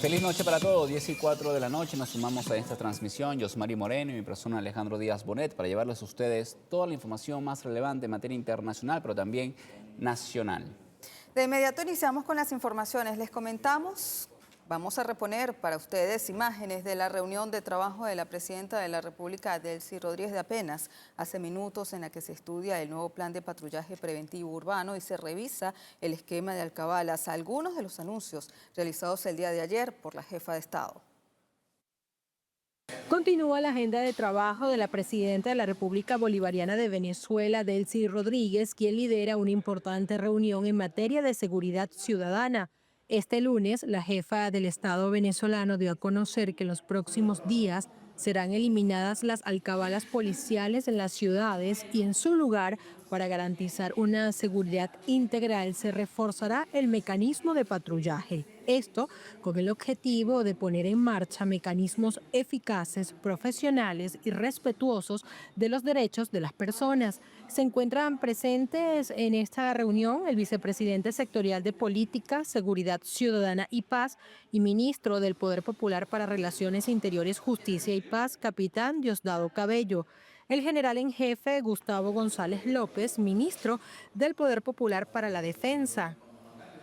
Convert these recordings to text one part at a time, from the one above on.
Feliz noche para todos, 10:04 de la noche. Nos sumamos a esta transmisión, Yosmari Moreno y mi persona Alejandro Díaz Bonet, para llevarles a ustedes toda la información más relevante en materia internacional, pero también nacional. De inmediato iniciamos con las informaciones. Les comentamos, vamos a reponer para ustedes imágenes de la reunión de trabajo de la Presidenta de la República, Delcy Rodríguez, de apenas hace minutos, en la que se estudia el nuevo plan de patrullaje preventivo urbano y se revisa el esquema de alcabalas, algunos de los anuncios realizados el día de ayer por la jefa de Estado. Continúa la agenda de trabajo de la Presidenta de la República Bolivariana de Venezuela, Delcy Rodríguez, quien lidera una importante reunión en materia de seguridad ciudadana. Este lunes, la jefa del Estado venezolano dio a conocer que en los próximos días serán eliminadas las alcabalas policiales en las ciudades y en su lugar, para garantizar una seguridad integral, se reforzará el mecanismo de patrullaje. Esto con el objetivo de poner en marcha mecanismos eficaces, profesionales y respetuosos de los derechos de las personas. Se encuentran presentes en esta reunión el vicepresidente sectorial de Política, Seguridad Ciudadana y Paz y ministro del Poder Popular para Relaciones Interiores, Justicia y Paz, capitán Diosdado Cabello. El general en jefe Gustavo González López, ministro del Poder Popular para la Defensa.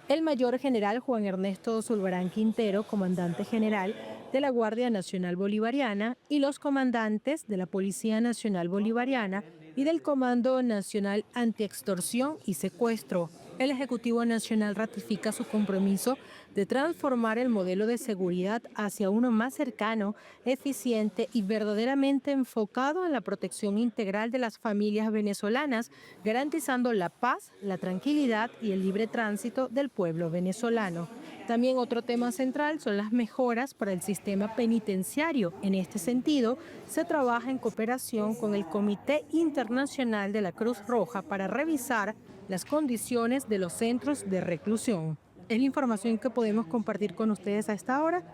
El mayor general Juan Ernesto Zulbarán Quintero, comandante general de la Guardia Nacional Bolivariana, y los comandantes de la Policía Nacional Bolivariana y del Comando Nacional Antiextorsión y Secuestro. El Ejecutivo Nacional ratifica su compromiso de transformar el modelo de seguridad hacia uno más cercano, eficiente y verdaderamente enfocado en la protección integral de las familias venezolanas, garantizando la paz, la tranquilidad y el libre tránsito del pueblo venezolano. También otro tema central son las mejoras para el sistema penitenciario. En este sentido, se trabaja en cooperación con el Comité Internacional de la Cruz Roja para revisar las condiciones de los centros de reclusión. Es la información que podemos compartir con ustedes a esta hora.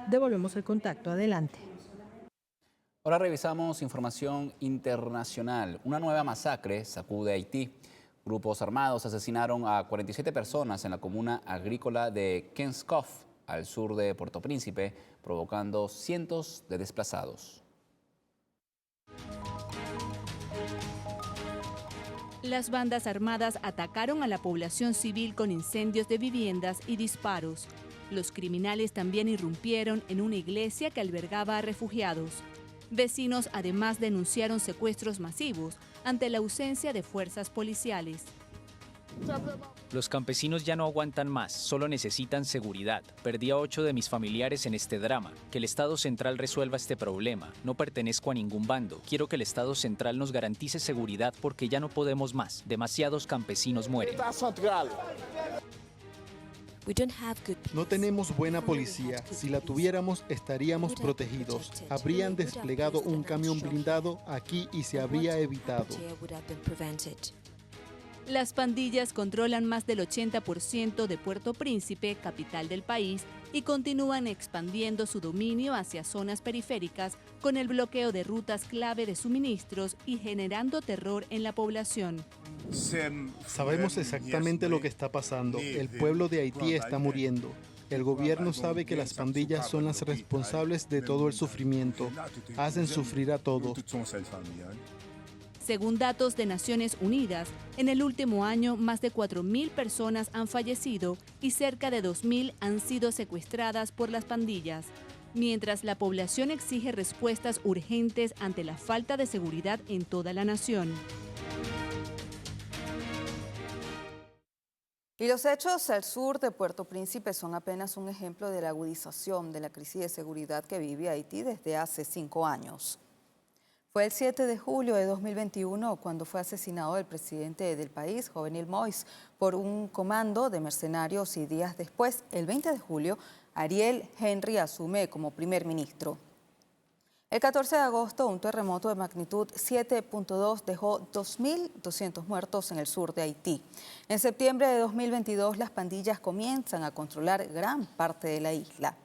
Devolvemos el contacto. Adelante. Ahora revisamos información internacional. Una nueva masacre sacude Haití. Grupos armados asesinaron a 47 personas en la comuna agrícola de Kenskoff, al sur de Puerto Príncipe, provocando cientos de desplazados. Las bandas armadas atacaron a la población civil con incendios de viviendas y disparos. Los criminales también irrumpieron en una iglesia que albergaba a refugiados. Vecinos además denunciaron secuestros masivos ante la ausencia de fuerzas policiales. Los campesinos ya no aguantan más, solo necesitan seguridad. Perdí a 8 de mis familiares en este drama. Que el Estado Central resuelva este problema. No pertenezco a ningún bando. Quiero que el Estado Central nos garantice seguridad porque ya no podemos más. Demasiados campesinos mueren. No tenemos buena policía. Si la tuviéramos, estaríamos protegidos. Habrían desplegado un camión blindado aquí y se habría evitado. Las pandillas controlan más del 80% de Puerto Príncipe, capital del país, y continúan expandiendo su dominio hacia zonas periféricas con el bloqueo de rutas clave de suministros y generando terror en la población. Sabemos exactamente lo que está pasando. El pueblo de Haití está muriendo. El gobierno sabe que las pandillas son las responsables de todo el sufrimiento. Hacen sufrir a todos. Según datos de Naciones Unidas, en el último año más de 4.000 personas han fallecido y cerca de 2.000 han sido secuestradas por las pandillas, mientras la población exige respuestas urgentes ante la falta de seguridad en toda la nación. Y los hechos al sur de Puerto Príncipe son apenas un ejemplo de la agudización de la crisis de seguridad que vive Haití desde hace 5 años. Fue el 7 de julio de 2021 cuando fue asesinado el presidente del país, Jovenel Moïse, por un comando de mercenarios, y días después, el 20 de julio, Ariel Henry asume como primer ministro. El 14 de agosto, un terremoto de magnitud 7.2 dejó 2.200 muertos en el sur de Haití. En septiembre de 2022, las pandillas comienzan a controlar gran parte de la isla.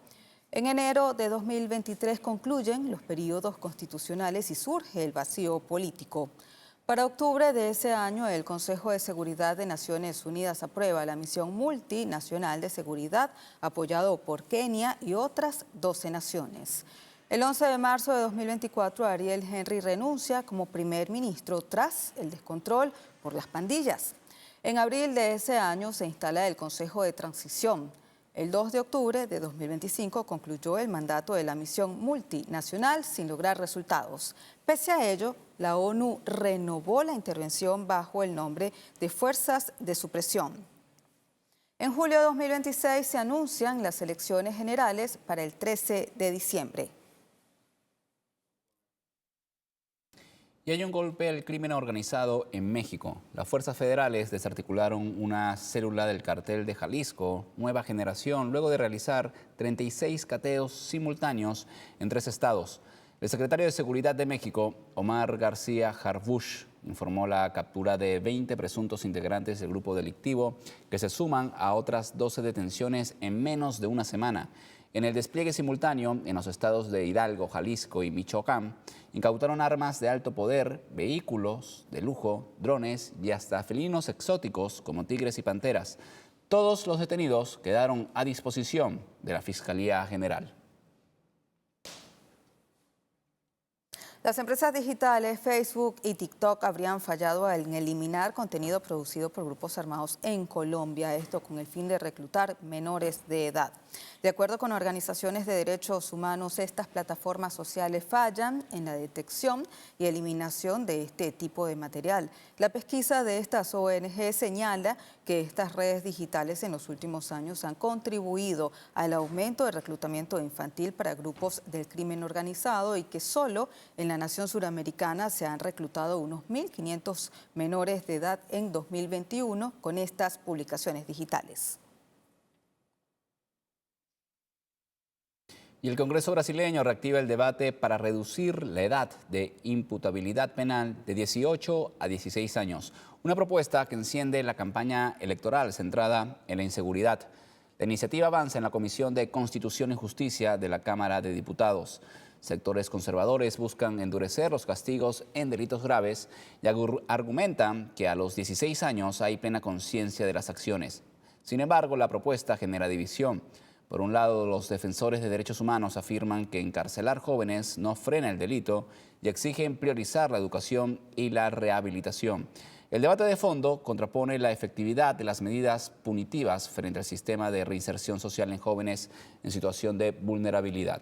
En enero de 2023 concluyen los periodos constitucionales y surge el vacío político. Para octubre de ese año, el Consejo de Seguridad de Naciones Unidas aprueba la misión multinacional de seguridad apoyado por Kenia y otras 12 naciones. El 11 de marzo de 2024, Ariel Henry renuncia como primer ministro tras el descontrol por las pandillas. En abril de ese año se instala el Consejo de Transición. El 2 de octubre de 2025 concluyó el mandato de la misión multinacional sin lograr resultados. Pese a ello, la ONU renovó la intervención bajo el nombre de Fuerzas de Supresión. En julio de 2026 se anuncian las elecciones generales para el 13 de diciembre. Y hay un golpe al crimen organizado en México. Las fuerzas federales desarticularon una célula del cartel de Jalisco, Nueva Generación, luego de realizar 36 cateos simultáneos en 3 estados. El secretario de Seguridad de México, Omar García Harfuch, informó la captura de 20 presuntos integrantes del grupo delictivo, que se suman a otras 12 detenciones en menos de una semana. En el despliegue simultáneo en los estados de Hidalgo, Jalisco y Michoacán, incautaron armas de alto poder, vehículos de lujo, drones y hasta felinos exóticos como tigres y panteras. Todos los detenidos quedaron a disposición de la Fiscalía General. Las empresas digitales Facebook y TikTok habrían fallado en eliminar contenido producido por grupos armados en Colombia, esto con el fin de reclutar menores de edad. De acuerdo con organizaciones de derechos humanos, estas plataformas sociales fallan en la detección y eliminación de este tipo de material. La pesquisa de estas ONG señala que estas redes digitales en los últimos años han contribuido al aumento del reclutamiento infantil para grupos del crimen organizado y que solo en la nación suramericana se han reclutado unos 1.500 menores de edad en 2021 con estas publicaciones digitales. Y el Congreso brasileño reactiva el debate para reducir la edad de imputabilidad penal de 18 a 16 años. Una propuesta que enciende la campaña electoral centrada en la inseguridad. La iniciativa avanza en la Comisión de Constitución y Justicia de la Cámara de Diputados. Sectores conservadores buscan endurecer los castigos en delitos graves y argumentan que a los 16 años hay plena conciencia de las acciones. Sin embargo, la propuesta genera división. Por un lado, los defensores de derechos humanos afirman que encarcelar jóvenes no frena el delito y exigen priorizar la educación y la rehabilitación. El debate de fondo contrapone la efectividad de las medidas punitivas frente al sistema de reinserción social en jóvenes en situación de vulnerabilidad.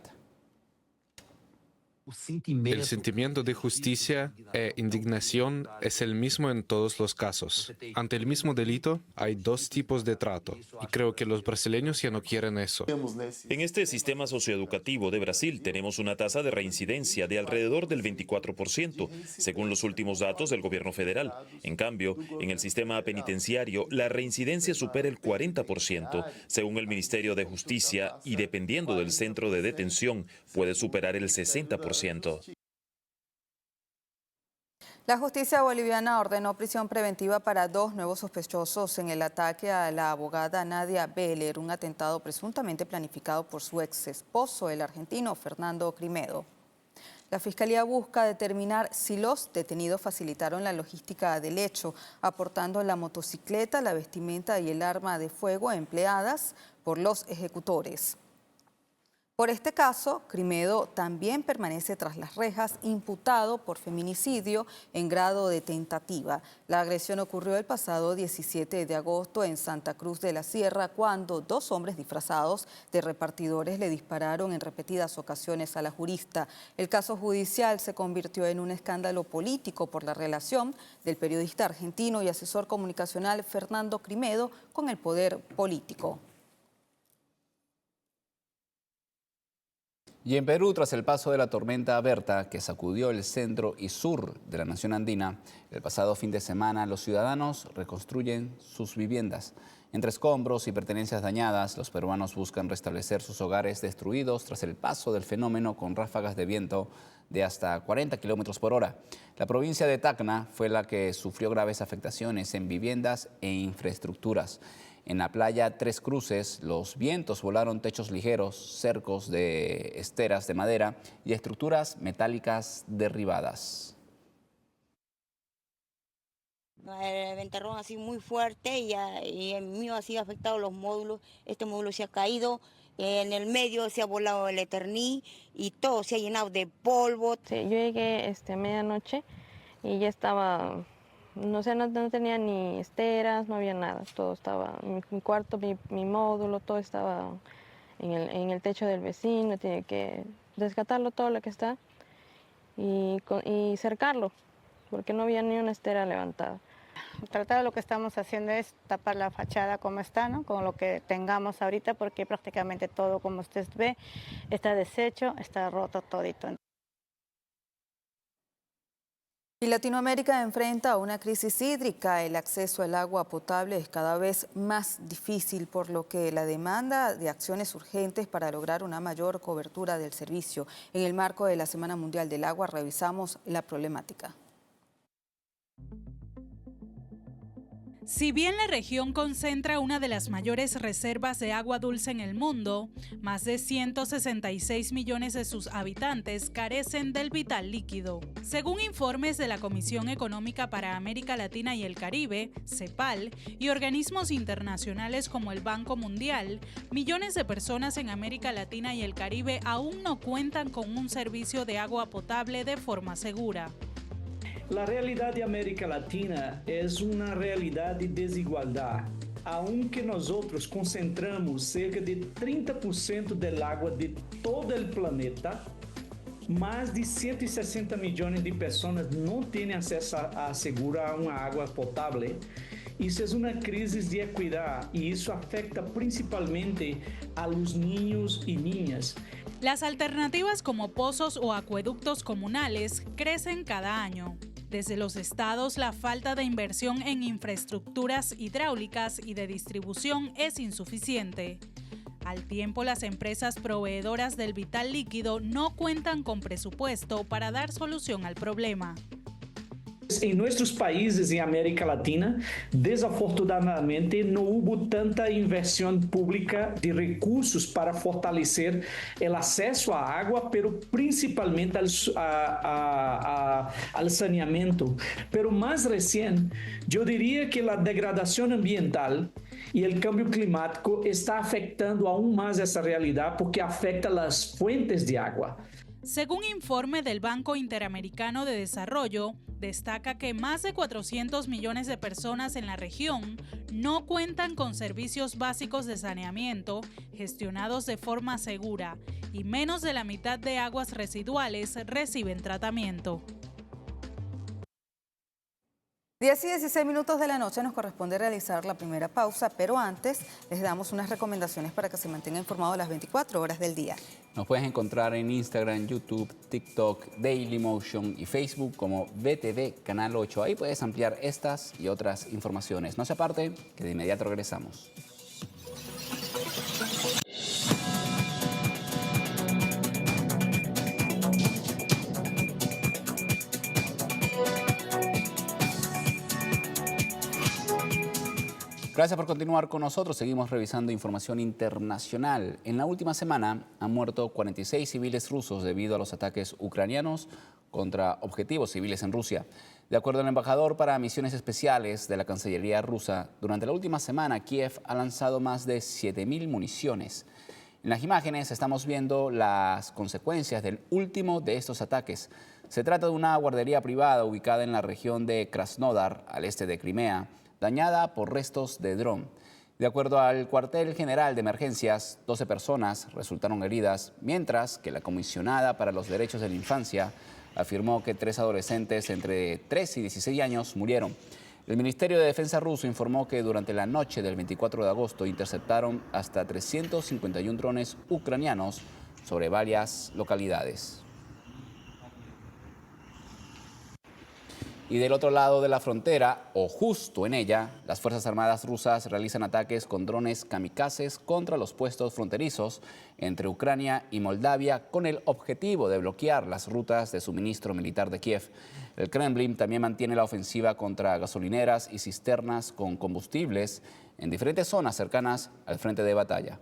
El sentimiento de justicia e indignación es el mismo en todos los casos. Ante el mismo delito hay 2 tipos de trato y creo que los brasileños ya no quieren eso. En este sistema socioeducativo de Brasil tenemos una tasa de reincidencia de alrededor del 24%, según los últimos datos del gobierno federal. En cambio, en el sistema penitenciario la reincidencia supera el 40%, según el Ministerio de Justicia, y dependiendo del centro de detención puede superar el 60%. La justicia boliviana ordenó prisión preventiva para 2 nuevos sospechosos en el ataque a la abogada Nadia Beller, un atentado presuntamente planificado por su ex esposo, el argentino Fernando Crimedo. La Fiscalía busca determinar si los detenidos facilitaron la logística del hecho, aportando la motocicleta, la vestimenta y el arma de fuego empleadas por los ejecutores. Por este caso, Crimedo también permanece tras las rejas, imputado por feminicidio en grado de tentativa. La agresión ocurrió el pasado 17 de agosto en Santa Cruz de la Sierra, cuando 2 hombres disfrazados de repartidores le dispararon en repetidas ocasiones a la jurista. El caso judicial se convirtió en un escándalo político por la relación del periodista argentino y asesor comunicacional Fernando Crimedo con el poder político. Y en Perú, tras el paso de la tormenta Berta, que sacudió el centro y sur de la nación andina, el pasado fin de semana los ciudadanos reconstruyen sus viviendas. Entre escombros y pertenencias dañadas, los peruanos buscan restablecer sus hogares destruidos tras el paso del fenómeno con ráfagas de viento de hasta 40 kilómetros por hora. La provincia de Tacna fue la que sufrió graves afectaciones en viviendas e infraestructuras. En la playa Tres Cruces, los vientos volaron techos ligeros, cercos de esteras de madera y estructuras metálicas derribadas. El ventarrón así muy fuerte y el mío así ha afectado los módulos. Este módulo se ha caído, en el medio se ha volado el Eterní y todo se ha llenado de polvo. Sí, yo llegué a medianoche y ya estaba, no sé, no tenía ni esteras, no había nada. Todo estaba, mi cuarto, mi módulo, todo estaba en el techo del vecino. Tiene que rescatarlo todo lo que está y cercarlo, porque no había ni una estera levantada. Tratar lo que estamos haciendo es tapar la fachada como está, ¿no? Con lo que tengamos ahorita, porque prácticamente todo, como usted ve, está deshecho, está roto todito. Y Latinoamérica enfrenta una crisis hídrica. El acceso al agua potable es cada vez más difícil, por lo que la demanda de acciones urgentes para lograr una mayor cobertura del servicio. En el marco de la Semana Mundial del Agua revisamos la problemática. Si bien la región concentra una de las mayores reservas de agua dulce en el mundo, más de 166 millones de sus habitantes carecen del vital líquido. Según informes de la Comisión Económica para América Latina y el Caribe, CEPAL, y organismos internacionales como el Banco Mundial, millones de personas en América Latina y el Caribe aún no cuentan con un servicio de agua potable de forma segura. La realidad de América Latina es una realidad de desigualdad. Aunque nosotros concentramos cerca de 30% del agua de todo el planeta, más de 160 millones de personas no tienen acceso a asegurar una agua potable. Isso é uma crise de equidade e isso afecta principalmente a los niños y niñas. Las alternativas como pozos o acueductos comunales crecen cada año. Desde los estados, la falta de inversión en infraestructuras hidráulicas y de distribución es insuficiente. Al tiempo, las empresas proveedoras del vital líquido no cuentan con presupuesto para dar solución al problema. En nuestros países en América Latina, desafortunadamente, no hubo tanta inversión pública de recursos para fortalecer el acceso a agua, pero principalmente al saneamiento. Pero más recién, yo diría que la degradación ambiental y el cambio climático está afectando aún más esa realidad porque afecta las fuentes de agua. Según informe del Banco Interamericano de Desarrollo, destaca que más de 400 millones de personas en la región no cuentan con servicios básicos de saneamiento gestionados de forma segura y menos de la mitad de aguas residuales reciben tratamiento. 10:16 de la noche nos corresponde realizar la primera pausa, pero antes les damos unas recomendaciones para que se mantenga informado las 24 horas del día. Nos puedes encontrar en Instagram, YouTube, TikTok, Dailymotion y Facebook como BTV Canal 8. Ahí puedes ampliar estas y otras informaciones. No se aparte, que de inmediato regresamos. Gracias por continuar con nosotros. Seguimos revisando información internacional. En la última semana han muerto 46 civiles rusos debido a los ataques ucranianos contra objetivos civiles en Rusia. De acuerdo al embajador para misiones especiales de la Cancillería rusa, durante la última semana Kiev ha lanzado más de 7.000 municiones. En las imágenes estamos viendo las consecuencias del último de estos ataques. Se trata de una guardería privada ubicada en la región de Krasnodar, al este de Crimea, dañada por restos de dron. De acuerdo al cuartel general de emergencias, 12 personas resultaron heridas, mientras que la comisionada para los derechos de la infancia afirmó que 3 adolescentes entre 3 y 16 años murieron. El Ministerio de Defensa ruso informó que durante la noche del 24 de agosto interceptaron hasta 351 drones ucranianos sobre varias localidades. Y del otro lado de la frontera, o justo en ella, las Fuerzas Armadas rusas realizan ataques con drones kamikazes contra los puestos fronterizos entre Ucrania y Moldavia con el objetivo de bloquear las rutas de suministro militar de Kiev. El Kremlin también mantiene la ofensiva contra gasolineras y cisternas con combustibles en diferentes zonas cercanas al frente de batalla.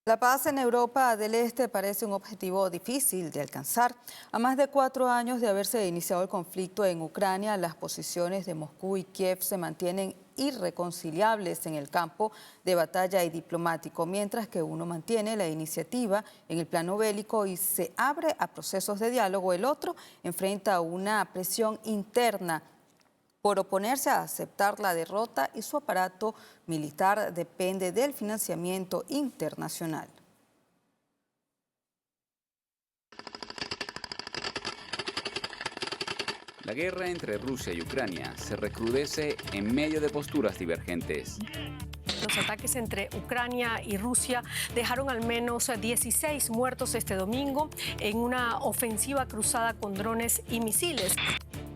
La paz en Europa del Este parece un objetivo difícil de alcanzar. A más de 4 años de haberse iniciado el conflicto en Ucrania, las posiciones de Moscú y Kiev se mantienen irreconciliables en el campo de batalla y diplomático, mientras que uno mantiene la iniciativa en el plano bélico y se abre a procesos de diálogo, el otro enfrenta una presión interna por oponerse a aceptar la derrota y su aparato militar depende del financiamiento internacional. La guerra entre Rusia y Ucrania se recrudece en medio de posturas divergentes. Los ataques entre Ucrania y Rusia dejaron al menos 16 muertos este domingo en una ofensiva cruzada con drones y misiles.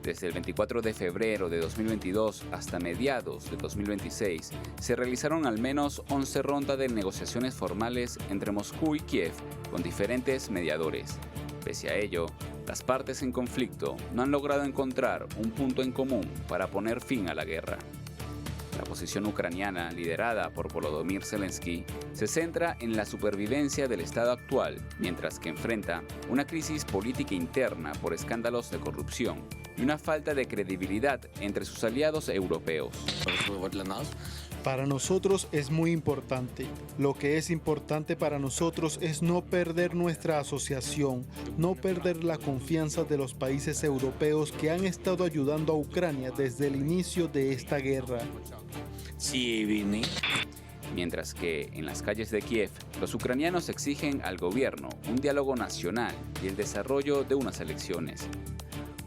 Desde el 24 de febrero de 2022 hasta mediados de 2026, se realizaron al menos 11 rondas de negociaciones formales entre Moscú y Kiev con diferentes mediadores. Pese a ello, las partes en conflicto no han logrado encontrar un punto en común para poner fin a la guerra. La posición ucraniana, liderada por Volodymyr Zelensky, se centra en la supervivencia del Estado actual, mientras que enfrenta una crisis política interna por escándalos de corrupción y una falta de credibilidad entre sus aliados europeos. Para nosotros es muy importante. Lo que es importante para nosotros es no perder nuestra asociación, no perder la confianza de los países europeos que han estado ayudando a Ucrania desde el inicio de esta guerra. Mientras que en las calles de Kiev, los ucranianos exigen al gobierno un diálogo nacional y el desarrollo de unas elecciones.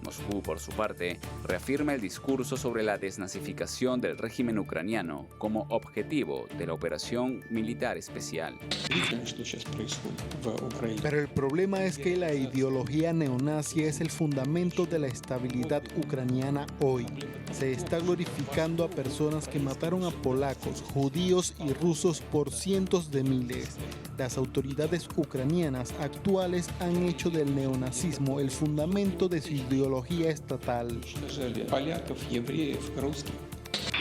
Moscú, por su parte, reafirma el discurso sobre la desnazificación del régimen ucraniano como objetivo de la operación militar especial. Pero el problema es que la ideología neonazi es el fundamento de la estabilidad ucraniana hoy. Se está glorificando a personas que mataron a polacos, judíos y rusos por cientos de miles. Las autoridades ucranianas actuales han hecho del neonazismo el fundamento de su ideología estatal.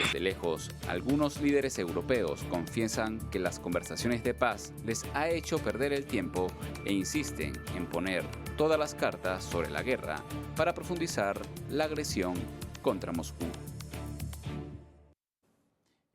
Desde lejos, algunos líderes europeos confiesan que las conversaciones de paz les ha hecho perder el tiempo e insisten en poner todas las cartas sobre la guerra para profundizar la agresión contra Moscú.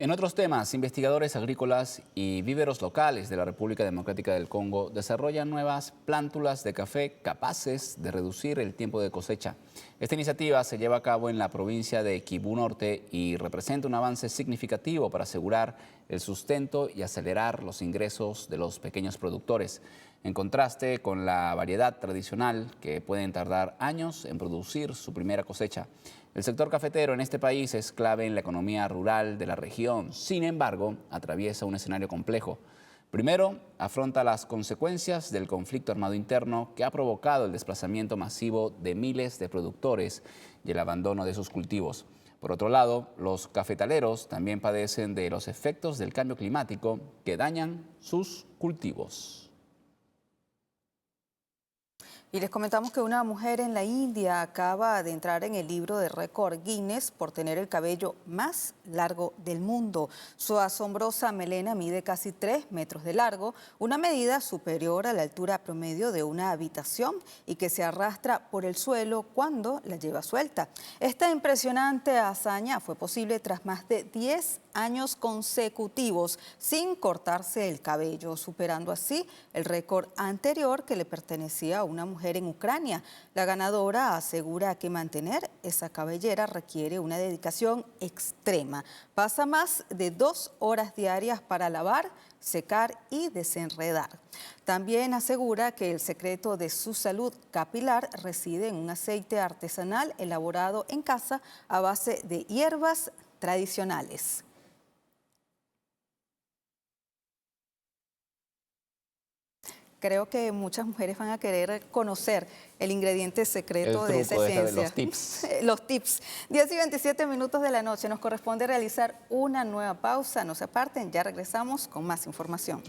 En otros temas, investigadores agrícolas y víveros locales de la República Democrática del Congo desarrollan nuevas plántulas de café capaces de reducir el tiempo de cosecha. Esta iniciativa se lleva a cabo en la provincia de Kivu Norte y representa un avance significativo para asegurar el sustento y acelerar los ingresos de los pequeños productores, en contraste con la variedad tradicional que pueden tardar años en producir su primera cosecha. El sector cafetero en este país es clave en la economía rural de la región. Sin embargo, atraviesa un escenario complejo. Primero, afronta las consecuencias del conflicto armado interno que ha provocado el desplazamiento masivo de miles de productores y el abandono de sus cultivos. Por otro lado, los cafetaleros también padecen de los efectos del cambio climático que dañan sus cultivos. Y les comentamos que una mujer en la India acaba de entrar en el libro de récord Guinness por tener el cabello más largo del mundo. Su asombrosa melena mide casi 3 metros de largo, una medida superior a la altura promedio de una habitación y que se arrastra por el suelo cuando la lleva suelta. Esta impresionante hazaña fue posible tras más de 10 años consecutivos sin cortarse el cabello, superando así el récord anterior que le pertenecía a una mujer en Ucrania. La ganadora asegura que mantener esa cabellera requiere una dedicación extrema. Pasa más de 2 horas diarias para lavar, secar y desenredar. También asegura que el secreto de su salud capilar reside en un aceite artesanal elaborado en casa a base de hierbas tradicionales. Creo que muchas mujeres van a querer conocer el ingrediente secreto de esa esencia. Los tips. Los tips. 10 y 27 minutos de la noche. Nos corresponde realizar una nueva pausa. No se aparten, ya regresamos con más información.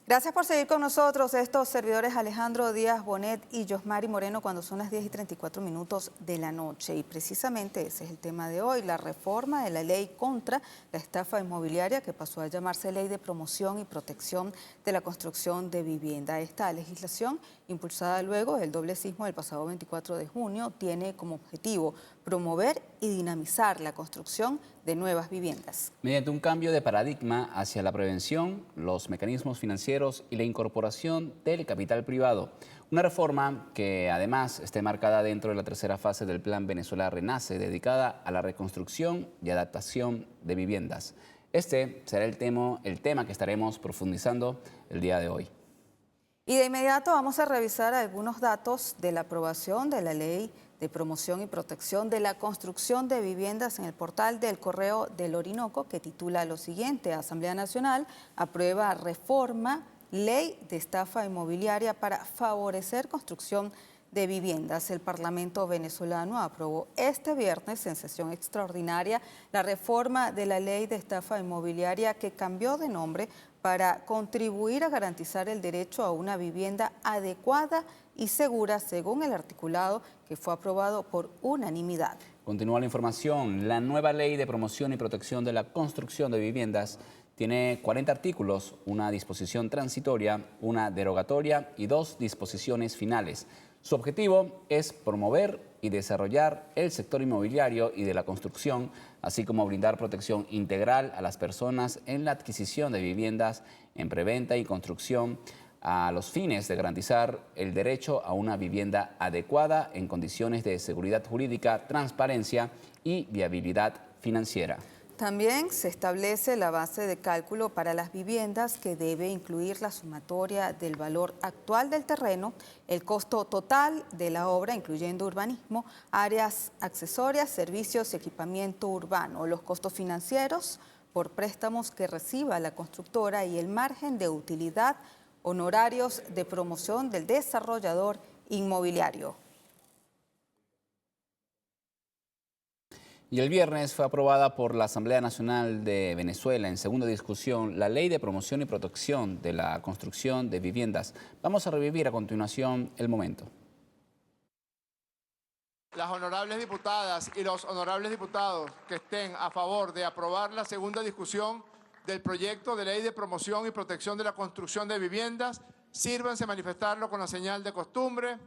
Gracias por seguir con nosotros, estos servidores Alejandro Díaz Bonet y Yosmari Moreno, cuando son las 10:34 de la noche. Y precisamente ese es el tema de hoy, la reforma de la ley contra la estafa inmobiliaria, que pasó a llamarse Ley de Promoción y Protección de la Construcción de Vivienda. Esta legislación, impulsada luego del doble sismo del pasado 24 de junio, tiene como objetivo promover y dinamizar la construcción de nuevas viviendas. Mediante un cambio de paradigma hacia la prevención, los mecanismos financieros y la incorporación del capital privado. Una reforma que además esté marcada dentro de la tercera fase del Plan Venezuela Renace, dedicada a la reconstrucción y adaptación de viviendas. Este será el tema que estaremos profundizando el día de hoy. Y de inmediato vamos a revisar algunos datos de la aprobación de la Ley de Promoción y Protección de la Construcción de Viviendas en el portal del Correo del Orinoco, que titula lo siguiente: Asamblea Nacional aprueba reforma Ley de Estafa Inmobiliaria para favorecer construcción de viviendas. El Parlamento venezolano aprobó este viernes en sesión extraordinaria la reforma de la Ley de Estafa Inmobiliaria, que cambió de nombre para contribuir a garantizar el derecho a una vivienda adecuada y segura, según el articulado que fue aprobado por unanimidad. Continúa la información. La nueva Ley de Promoción y Protección de la Construcción de Viviendas tiene 40 artículos, una disposición transitoria, una derogatoria y 2 disposiciones finales. Su objetivo es promover y desarrollar el sector inmobiliario y de la construcción, así como brindar protección integral a las personas en la adquisición de viviendas, en preventa y construcción, a los fines de garantizar el derecho a una vivienda adecuada en condiciones de seguridad jurídica, transparencia y viabilidad financiera. También se establece la base de cálculo para las viviendas, que debe incluir la sumatoria del valor actual del terreno, el costo total de la obra, incluyendo urbanismo, áreas accesorias, servicios y equipamiento urbano, los costos financieros por préstamos que reciba la constructora y el margen de utilidad, honorarios de promoción del desarrollador inmobiliario. Y el viernes fue aprobada por la Asamblea Nacional de Venezuela en segunda discusión la Ley de Promoción y Protección de la Construcción de Viviendas. Vamos a revivir a continuación el momento. Las honorables diputadas y los honorables diputados que estén a favor de aprobar la segunda discusión del proyecto de Ley de Promoción y Protección de la Construcción de Viviendas, sírvanse a manifestarlo con la señal de costumbre.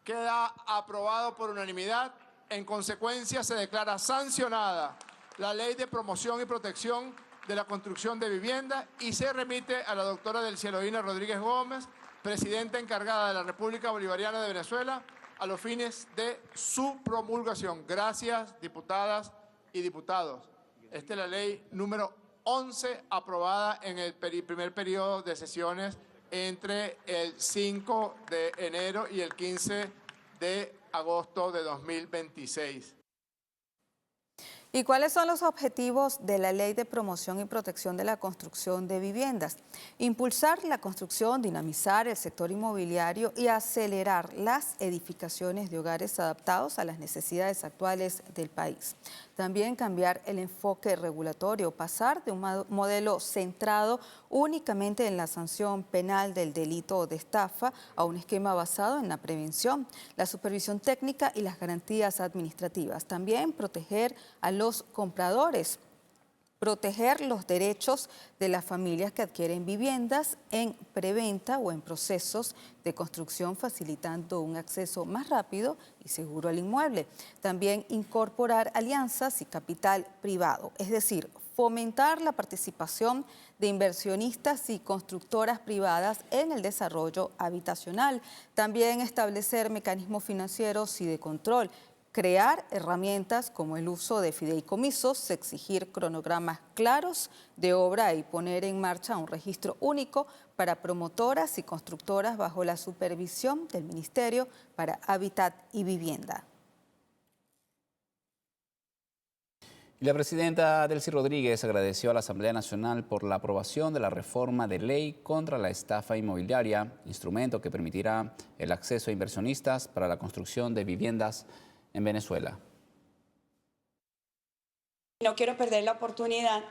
Queda aprobado por unanimidad. En consecuencia, se declara sancionada la Ley de Promoción y Protección de la Construcción de Viviendas y se remite a la doctora Delcielodina Rodríguez Gómez, presidenta encargada de la República Bolivariana de Venezuela, a los fines de su promulgación. Gracias, diputadas y diputados. Esta es la ley número 11 aprobada en el primer periodo de sesiones entre el 5 de enero y el 15 de agosto de 2026. ¿Y cuáles son los objetivos de la Ley de Promoción y Protección de la Construcción de Viviendas? Impulsar la construcción, dinamizar el sector inmobiliario y acelerar las edificaciones de hogares adaptados a las necesidades actuales del país. También cambiar el enfoque regulatorio, pasar de un modelo centrado únicamente en la sanción penal del delito de estafa a un esquema basado en la prevención, la supervisión técnica y las garantías administrativas. También proteger a los compradores, proteger los derechos de las familias que adquieren viviendas en preventa o en procesos de construcción, facilitando un acceso más rápido y seguro al inmueble. También incorporar alianzas y capital privado, es decir, fomentar la participación de inversionistas y constructoras privadas en el desarrollo habitacional. También establecer mecanismos financieros y de control, crear herramientas como el uso de fideicomisos, exigir cronogramas claros de obra y poner en marcha un registro único para promotoras y constructoras bajo la supervisión del Ministerio para Hábitat y Vivienda. Y la presidenta Delcy Rodríguez agradeció a la Asamblea Nacional por la aprobación de la reforma de ley contra la estafa inmobiliaria, instrumento que permitirá el acceso a inversionistas para la construcción de viviendas en Venezuela. No quiero perder la oportunidad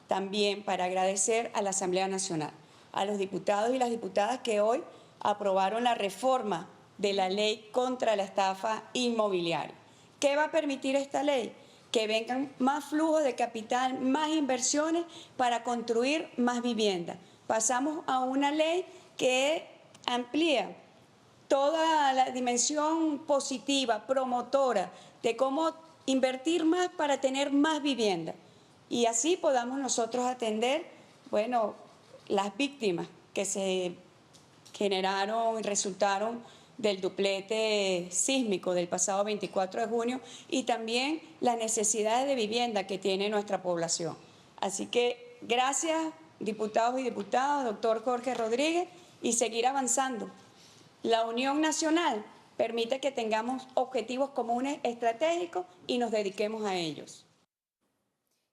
también para agradecer a la Asamblea Nacional, a los diputados y las diputadas que hoy aprobaron la reforma de la ley contra la estafa inmobiliaria. ¿Qué va a permitir esta ley? Que vengan más flujos de capital, más inversiones para construir más viviendas. Pasamos a una ley que amplía toda la dimensión positiva, promotora, de cómo invertir más para tener más vivienda. Y así podamos nosotros atender, bueno, las víctimas que se generaron y resultaron del duplete sísmico del pasado 24 de junio y también las necesidades de vivienda que tiene nuestra población. Así que gracias, diputados y diputadas, doctor Jorge Rodríguez, y seguir avanzando. La unión nacional permite que tengamos objetivos comunes estratégicos y nos dediquemos a ellos.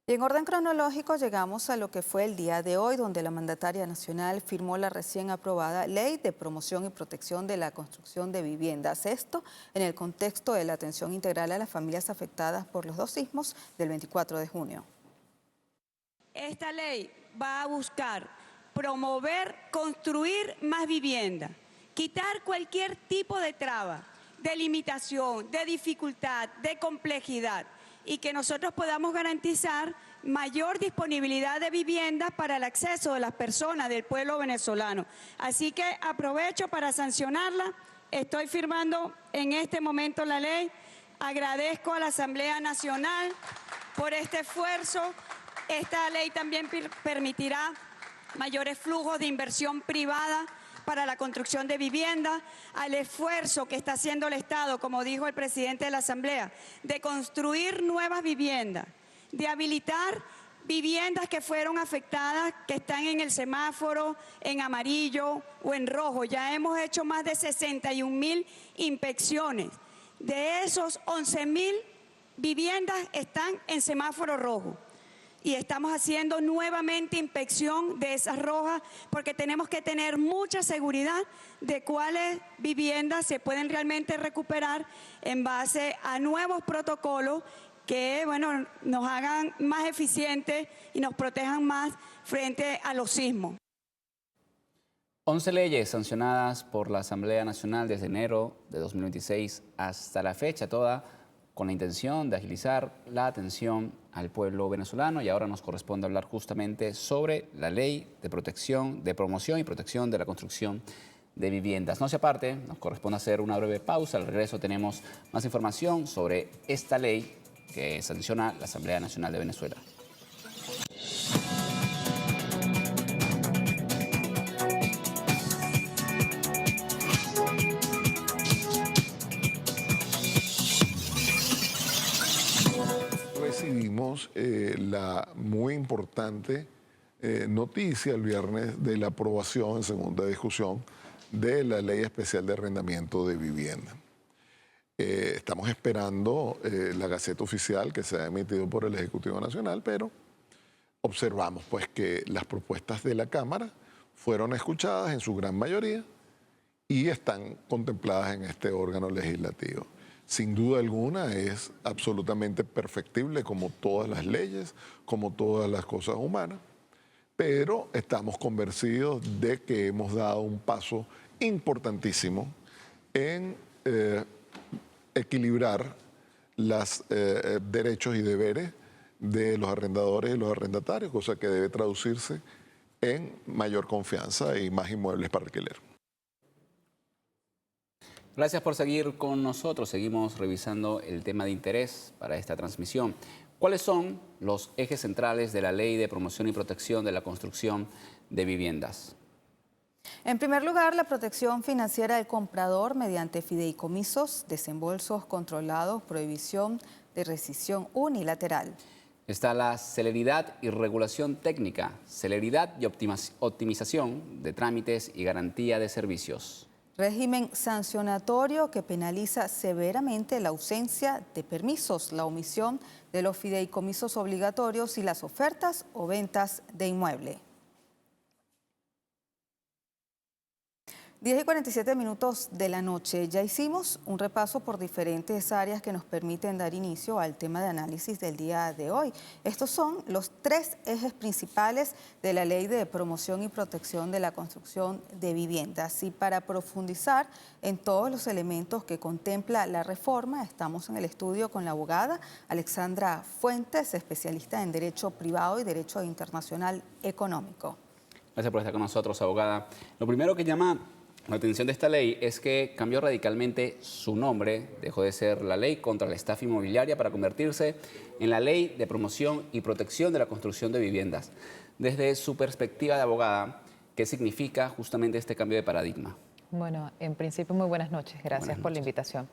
Y en orden cronológico llegamos a lo que fue el día de hoy, donde la mandataria nacional firmó la recién aprobada Ley de Promoción y Protección de la Construcción de Viviendas. Esto en el contexto de la atención integral a las familias afectadas por los 2 sismos del 24 de junio. Esta ley va a buscar promover, construir más vivienda, quitar cualquier tipo de traba, de limitación, de dificultad, de complejidad, y que nosotros podamos garantizar mayor disponibilidad de vivienda para el acceso de las personas del pueblo venezolano. Así que aprovecho para sancionarla. Estoy firmando en este momento la ley. Agradezco a la Asamblea Nacional por este esfuerzo. Esta ley también permitirá mayores flujos de inversión privada para la construcción de vivienda, al esfuerzo que está haciendo el Estado, como dijo el presidente de la Asamblea, de construir nuevas viviendas, de habilitar viviendas que fueron afectadas, que están en el semáforo, en amarillo o en rojo. Ya hemos hecho más de 61.000 inspecciones. De esos, 11.000 viviendas están en semáforo rojo. Y estamos haciendo nuevamente inspección de esas rojas porque tenemos que tener mucha seguridad de cuáles viviendas se pueden realmente recuperar en base a nuevos protocolos que, bueno, nos hagan más eficientes y nos protejan más frente a los sismos. 11 leyes sancionadas por la Asamblea Nacional desde enero de 2026 hasta la fecha, toda con la intención de agilizar la atención al pueblo venezolano, y ahora nos corresponde hablar justamente sobre la Ley de Protección, de Promoción y Protección de la Construcción de Viviendas. No se aparte, nos corresponde hacer una breve pausa. Al regreso tenemos más información sobre esta ley que sanciona la Asamblea Nacional de Venezuela. Recibimos la muy importante noticia el viernes de la aprobación en segunda discusión de la Ley Especial de Arrendamiento de Vivienda. Estamos esperando la Gaceta Oficial que se ha emitido por el Ejecutivo Nacional, pero observamos pues que las propuestas de la Cámara fueron escuchadas en su gran mayoría y están contempladas en este órgano legislativo. Sin duda alguna es absolutamente perfectible como todas las leyes, como todas las cosas humanas, pero estamos convencidos de que hemos dado un paso importantísimo en equilibrar los derechos y deberes de los arrendadores y los arrendatarios, cosa que debe traducirse en mayor confianza y más inmuebles para alquiler. Gracias por seguir con nosotros. Seguimos revisando el tema de interés para esta transmisión. ¿Cuáles son los ejes centrales de la Ley de Promoción y Protección de la Construcción de Viviendas? En primer lugar, la protección financiera del comprador mediante fideicomisos, desembolsos controlados, prohibición de rescisión unilateral. Está la celeridad y regulación técnica, celeridad y optimización de trámites y garantía de servicios. Régimen sancionatorio que penaliza severamente la ausencia de permisos, la omisión de los fideicomisos obligatorios y las ofertas o ventas de inmueble. 10:47 de la noche. Ya hicimos un repaso por diferentes áreas que nos permiten dar inicio al tema de análisis del día de hoy. Estos son los 3 ejes principales de la Ley de Promoción y Protección de la Construcción de Viviendas. Y para profundizar en todos los elementos que contempla la reforma, estamos en el estudio con la abogada Alexandra Fuentes, especialista en Derecho Privado y Derecho Internacional Económico. Gracias por estar con nosotros, abogada. Lo primero que llama la atención de esta ley es que cambió radicalmente su nombre, dejó de ser la Ley contra la Estafa Inmobiliaria para convertirse en la Ley de Promoción y Protección de la Construcción de Viviendas. Desde su perspectiva de abogada, ¿qué significa justamente este cambio de paradigma? Bueno, en principio muy buenas noches, gracias por la invitación.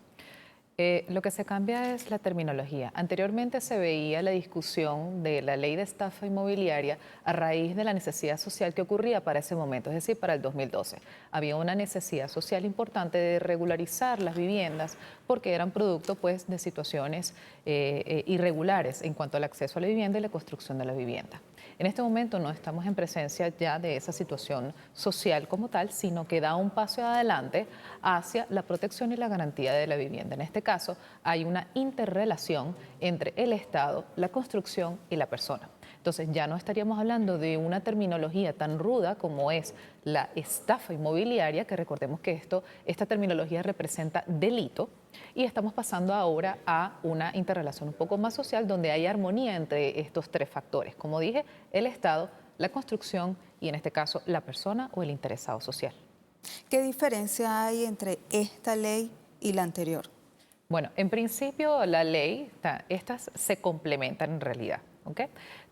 Lo que se cambia es la terminología. Anteriormente se veía la discusión de la ley de estafa inmobiliaria a raíz de la necesidad social que ocurría para ese momento, es decir, para el 2012. Había una necesidad social importante de regularizar las viviendas porque eran producto pues, de situaciones irregulares en cuanto al acceso a la vivienda y la construcción de la vivienda. En este momento no estamos en presencia ya de esa situación social como tal, sino que da un paso adelante hacia la protección y la garantía de la vivienda. En este caso, hay una interrelación entre el Estado, la construcción y la persona. Entonces, ya no estaríamos hablando de una terminología tan ruda como es la estafa inmobiliaria, que recordemos que esta terminología representa delito, y estamos pasando ahora a una interrelación un poco más social donde hay armonía entre estos 3 factores. Como dije, el Estado, la construcción y en este caso la persona o el interesado social. ¿Qué diferencia hay entre esta ley y la anterior? Bueno, en principio la ley, estas se complementan en realidad, ¿ok?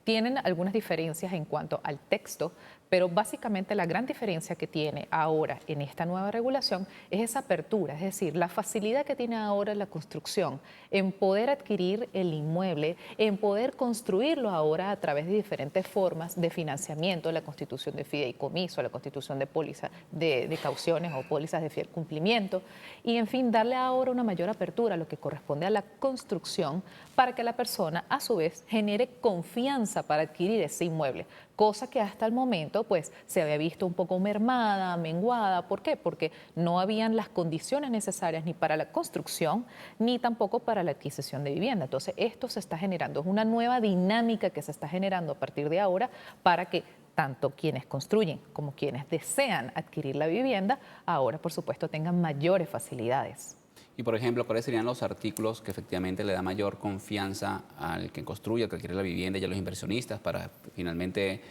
Tienen algunas diferencias en cuanto al texto, pero básicamente la gran diferencia que tiene ahora en esta nueva regulación es esa apertura, es decir, la facilidad que tiene ahora la construcción en poder adquirir el inmueble, en poder construirlo ahora a través de diferentes formas de financiamiento, la constitución de fideicomiso, la constitución de pólizas de cauciones o pólizas de fiel cumplimiento, y en fin, darle ahora una mayor apertura a lo que corresponde a la construcción para que la persona a su vez genere confianza para adquirir ese inmueble, cosa que hasta el momento pues se había visto un poco mermada, menguada. ¿Por qué? Porque no habían las condiciones necesarias ni para la construcción ni tampoco para la adquisición de vivienda. Entonces esto se está generando, es una nueva dinámica que se está generando a partir de ahora para que tanto quienes construyen como quienes desean adquirir la vivienda ahora por supuesto tengan mayores facilidades. Y, por ejemplo, ¿cuáles serían los artículos que efectivamente le da mayor confianza al que construye, al que adquiere la vivienda y a los inversionistas para finalmente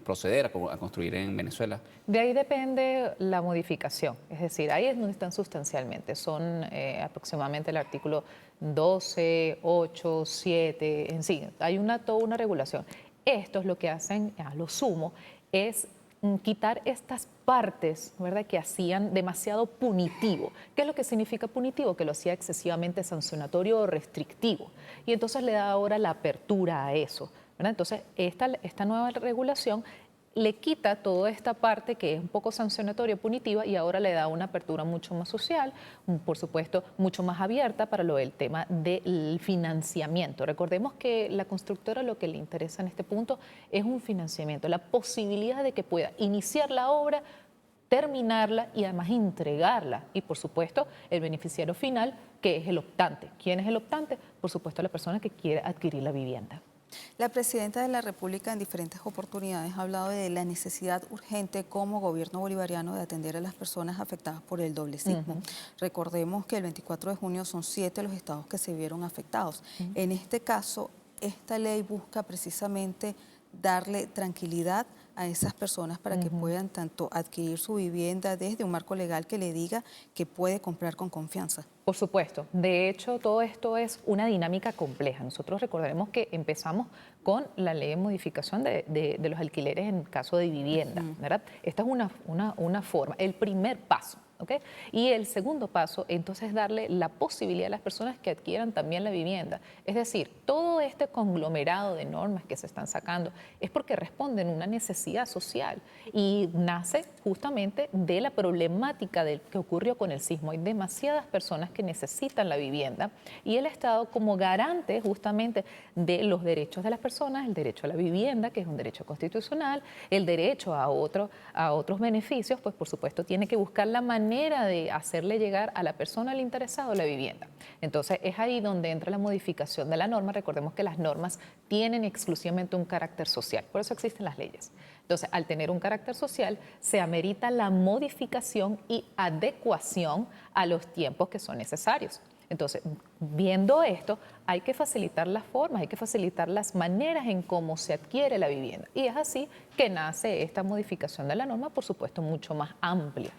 proceder a construir en Venezuela? De ahí depende la modificación, es decir, ahí es donde están sustancialmente, son aproximadamente el artículo 12, 8, 7, en sí, hay toda una regulación. Estos lo que hacen, a lo sumo, es quitar estas partes, ¿verdad?, que hacían demasiado punitivo. ¿Qué es lo que significa punitivo? Que lo hacía excesivamente sancionatorio o restrictivo. Y entonces le da ahora la apertura a eso, ¿verdad? Entonces, esta nueva regulación le quita toda esta parte que es un poco sancionatoria, punitiva, y ahora le da una apertura mucho más social, por supuesto, mucho más abierta para lo del tema del financiamiento. Recordemos que la constructora lo que le interesa en este punto es un financiamiento, la posibilidad de que pueda iniciar la obra, terminarla y además entregarla. Y por supuesto, el beneficiario final, que es el optante. ¿Quién es el optante? Por supuesto, la persona que quiere adquirir la vivienda. La Presidenta de la República en diferentes oportunidades ha hablado de la necesidad urgente como gobierno bolivariano de atender a las personas afectadas por el doble sismo. Recordemos que el 24 de junio son 7 los estados que se vieron afectados. En este caso, esta ley busca precisamente darle tranquilidad a esas personas para que puedan tanto adquirir su vivienda desde un marco legal que le diga que puede comprar con confianza. Por supuesto. De hecho, todo esto es una dinámica compleja. Nosotros recordaremos que empezamos con la ley de modificación de los alquileres en caso de vivienda, ¿verdad? Esta es una forma, el primer paso. ¿ok? Y el segundo paso, entonces, es darle la posibilidad a las personas que adquieran también la vivienda. Es decir, todo este conglomerado de normas que se están sacando es porque responden a una necesidad social y nace justamente de la problemática que ocurrió con el sismo. Hay demasiadas personas que necesitan la vivienda y el Estado, como garante justamente de los derechos de las personas, el derecho a la vivienda, que es un derecho constitucional, el derecho a otros beneficios, pues por supuesto tiene que buscar la manera de hacerle llegar a la persona, al interesado, la vivienda. Entonces es ahí donde entra la modificación de la norma. Recordemos que las normas tienen exclusivamente un carácter social, por eso existen las leyes. Entonces, al tener un carácter social, se amerita la modificación y adecuación a los tiempos que son necesarios. Entonces, viendo esto, hay que facilitar las formas, hay que facilitar las maneras en cómo se adquiere la vivienda. Y es así que nace esta modificación de la norma, por supuesto, mucho más amplia.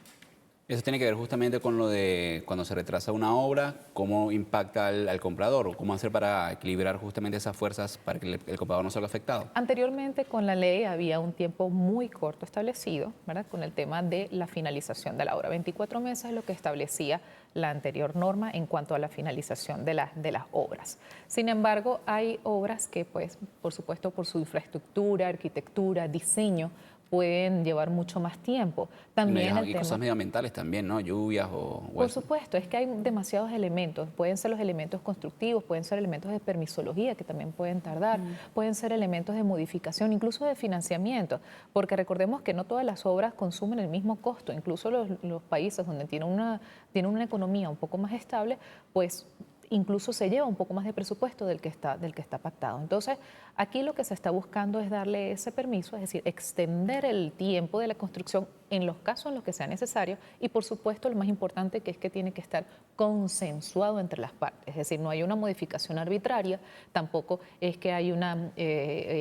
Eso tiene que ver justamente con lo de cuando se retrasa una obra, cómo impacta al comprador, o cómo hacer para equilibrar justamente esas fuerzas para que el comprador no salga afectado. Anteriormente con la ley había un tiempo muy corto establecido, ¿verdad?, con el tema de la finalización de la obra. 24 meses es lo que establecía la anterior norma en cuanto a la finalización de las obras. Sin embargo, hay obras que, pues, por supuesto, por su infraestructura, arquitectura, diseño, pueden llevar mucho más tiempo. También hay cosas medioambientales también, ¿no? Lluvias o... Por supuesto, es que hay demasiados elementos. Pueden ser los elementos constructivos, pueden ser elementos de permisología que también pueden tardar, pueden ser elementos de modificación, incluso de financiamiento, porque recordemos que no todas las obras consumen el mismo costo. Incluso los países donde tienen una economía un poco más estable, pues incluso se lleva un poco más de presupuesto del que está pactado. Entonces, aquí lo que se está buscando es darle ese permiso, es decir, extender el tiempo de la construcción en los casos en los que sea necesario y, por supuesto, lo más importante que es que tiene que estar consensuado entre las partes. Es decir, no hay una modificación arbitraria, tampoco es que hay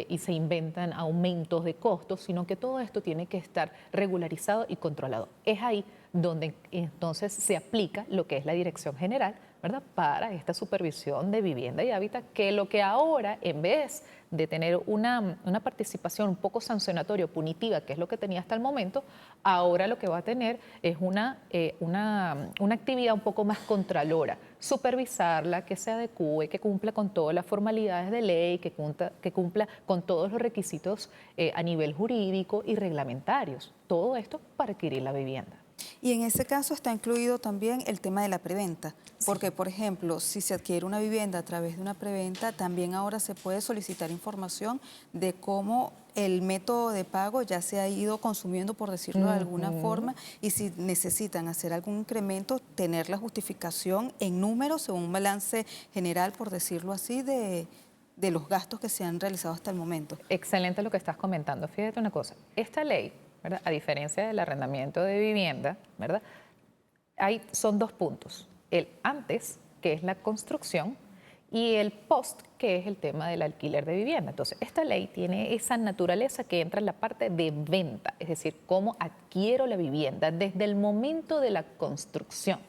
y se inventan aumentos de costos, sino que todo esto tiene que estar regularizado y controlado. Es ahí donde entonces se aplica lo que es la Dirección General, ¿verdad?, para esta supervisión de vivienda y hábitat, que lo que ahora, en vez de tener una participación un poco sancionatoria o punitiva, que es lo que tenía hasta el momento, ahora lo que va a tener es una actividad un poco más contralora, supervisarla, que se adecue, que cumpla con todas las formalidades de ley, que cumpla con todos los requisitos a nivel jurídico y reglamentarios. Todo esto para adquirir la vivienda. Y en ese caso está incluido también el tema de la preventa, porque, por ejemplo, si se adquiere una vivienda a través de una preventa, también ahora se puede solicitar información de cómo el método de pago ya se ha ido consumiendo, por decirlo de alguna forma, y si necesitan hacer algún incremento, tener la justificación en números según un balance general, por decirlo así, de los gastos que se han realizado hasta el momento. Excelente lo que estás comentando. Fíjate una cosa, esta ley, ¿verdad?, a diferencia del arrendamiento de vivienda, ¿verdad?, son dos puntos. El antes, que es la construcción, y el post, que es el tema del alquiler de vivienda. Entonces, esta ley tiene esa naturaleza que entra en la parte de venta, es decir, cómo adquiero la vivienda desde el momento de la construcción.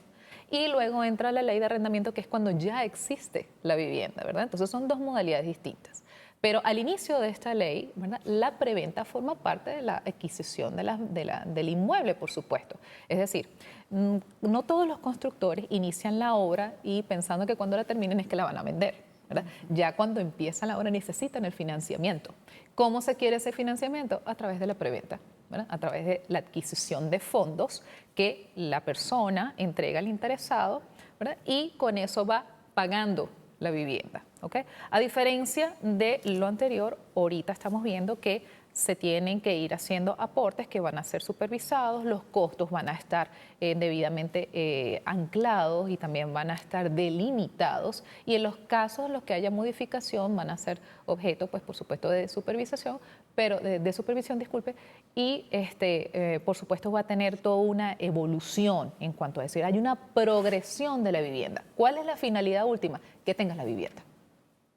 Y luego entra la ley de arrendamiento, que es cuando ya existe la vivienda, ¿verdad? Entonces, son dos modalidades distintas. Pero al inicio de esta ley, ¿verdad?, la preventa forma parte de la adquisición del inmueble, por supuesto. Es decir, no todos los constructores inician la obra y pensando que cuando la terminen es que la van a vender, ¿verdad? Ya cuando empiezan la obra necesitan el financiamiento. ¿Cómo se quiere ese financiamiento? A través de la preventa, ¿verdad?, a través de la adquisición de fondos que la persona entrega al interesado, ¿verdad?, y con eso va pagando la vivienda. ¿Okay? A diferencia de lo anterior, ahorita estamos viendo que se tienen que ir haciendo aportes que van a ser supervisados, los costos van a estar debidamente anclados y también van a estar delimitados, y en los casos en los que haya modificación van a ser objeto, pues por supuesto, de supervisión, disculpe, y por supuesto va a tener toda una evolución en cuanto a decir, hay una progresión de la vivienda. ¿Cuál es la finalidad última? Que tengas la vivienda,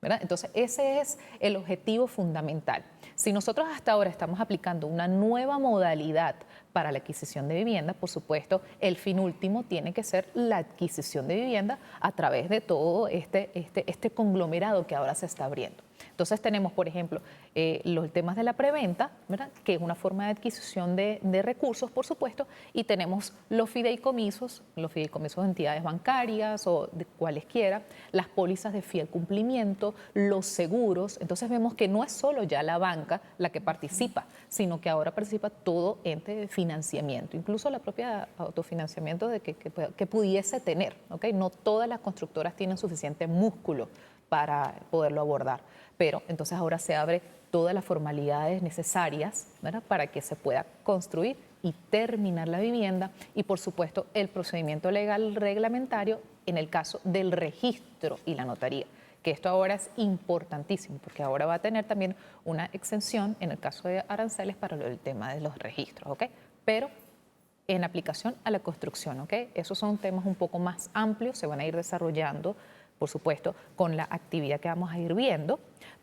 ¿verdad? Entonces, ese es el objetivo fundamental. Si nosotros hasta ahora estamos aplicando una nueva modalidad para la adquisición de vivienda, por supuesto, el fin último tiene que ser la adquisición de vivienda a través de todo este conglomerado que ahora se está abriendo. Entonces tenemos, por ejemplo, los temas de la preventa, ¿verdad?, que es una forma de adquisición de recursos, por supuesto, y tenemos los fideicomisos de entidades bancarias o de cualesquiera, las pólizas de fiel cumplimiento, los seguros. Entonces vemos que no es solo ya la banca la que participa, sino que ahora participa todo ente de financiamiento, incluso la propia autofinanciamiento que pudiese tener, ¿ok? No todas las constructoras tienen suficiente músculo para poderlo abordar, pero entonces ahora se abre todas las formalidades necesarias, ¿verdad?, para que se pueda construir y terminar la vivienda, y por supuesto el procedimiento legal reglamentario en el caso del registro y la notaría, que esto ahora es importantísimo porque ahora va a tener también una exención en el caso de aranceles para el tema de los registros, ¿ok? Pero en aplicación a la construcción, ¿ok? Esos son temas un poco más amplios, se van a ir desarrollando, por supuesto, con la actividad que vamos a ir viendo,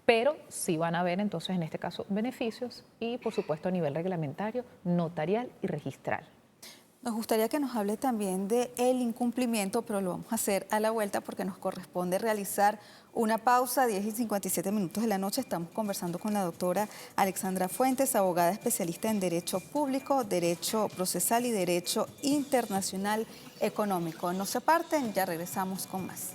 pero sí van a haber entonces en este caso beneficios y por supuesto a nivel reglamentario, notarial y registral. Nos gustaría que nos hable también del incumplimiento, pero lo vamos a hacer a la vuelta porque nos corresponde realizar una pausa, 10:57 de la noche. Estamos conversando con la doctora Alexandra Fuentes, abogada especialista en Derecho Público, Derecho Procesal y Derecho Internacional Económico. No se aparten, ya regresamos con más.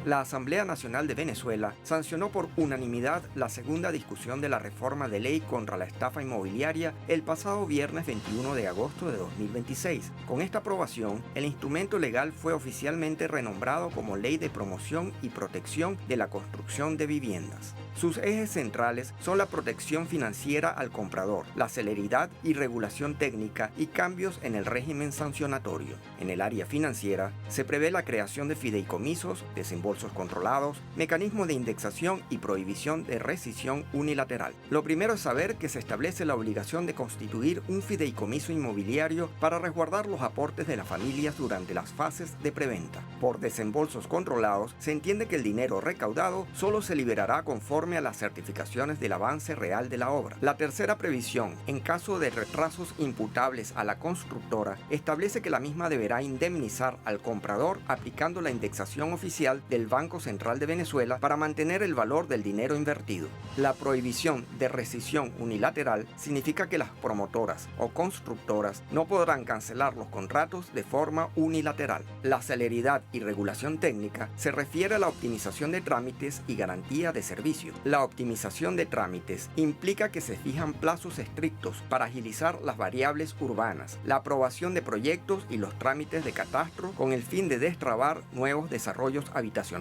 La Asamblea Nacional de Venezuela sancionó por unanimidad la segunda discusión de la reforma de ley contra la estafa inmobiliaria el pasado viernes 21 de agosto de 2026. Con esta aprobación, el instrumento legal fue oficialmente renombrado como Ley de Promoción y Protección de la Construcción de Viviendas. Sus ejes centrales son la protección financiera al comprador, la celeridad y regulación técnica y cambios en el régimen sancionatorio. En el área financiera, se prevé la creación de fideicomisos, desembolsos controlados, mecanismo de indexación y prohibición de rescisión unilateral. Lo primero es saber que se establece la obligación de constituir un fideicomiso inmobiliario para resguardar los aportes de las familias durante las fases de preventa. Por desembolsos controlados, se entiende que el dinero recaudado solo se liberará conforme a las certificaciones del avance real de la obra. La tercera previsión, en caso de retrasos imputables a la constructora, establece que la misma deberá indemnizar al comprador aplicando la indexación oficial del Banco Central de Venezuela para mantener el valor del dinero invertido. La prohibición de rescisión unilateral significa que las promotoras o constructoras no podrán cancelar los contratos de forma unilateral. La celeridad y regulación técnica se refiere a la optimización de trámites y garantía de servicio. La optimización de trámites implica que se fijan plazos estrictos para agilizar las variables urbanas, la aprobación de proyectos y los trámites de catastro con el fin de destrabar nuevos desarrollos habitacionales.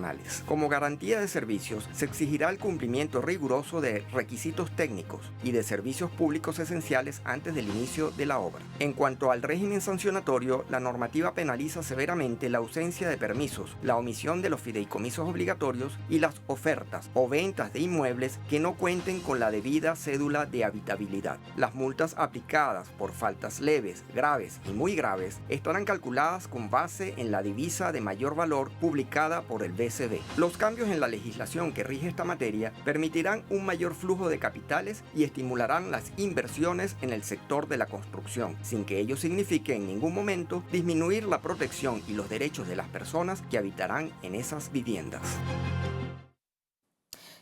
Como garantía de servicios, se exigirá el cumplimiento riguroso de requisitos técnicos y de servicios públicos esenciales antes del inicio de la obra. En cuanto al régimen sancionatorio, la normativa penaliza severamente la ausencia de permisos, la omisión de los fideicomisos obligatorios y las ofertas o ventas de inmuebles que no cuenten con la debida cédula de habitabilidad. Las multas aplicadas por faltas leves, graves y muy graves estarán calculadas con base en la divisa de mayor valor publicada por el BCB. Los cambios en la legislación que rige esta materia permitirán un mayor flujo de capitales y estimularán las inversiones en el sector de la construcción, sin que ello signifique en ningún momento disminuir la protección y los derechos de las personas que habitarán en esas viviendas.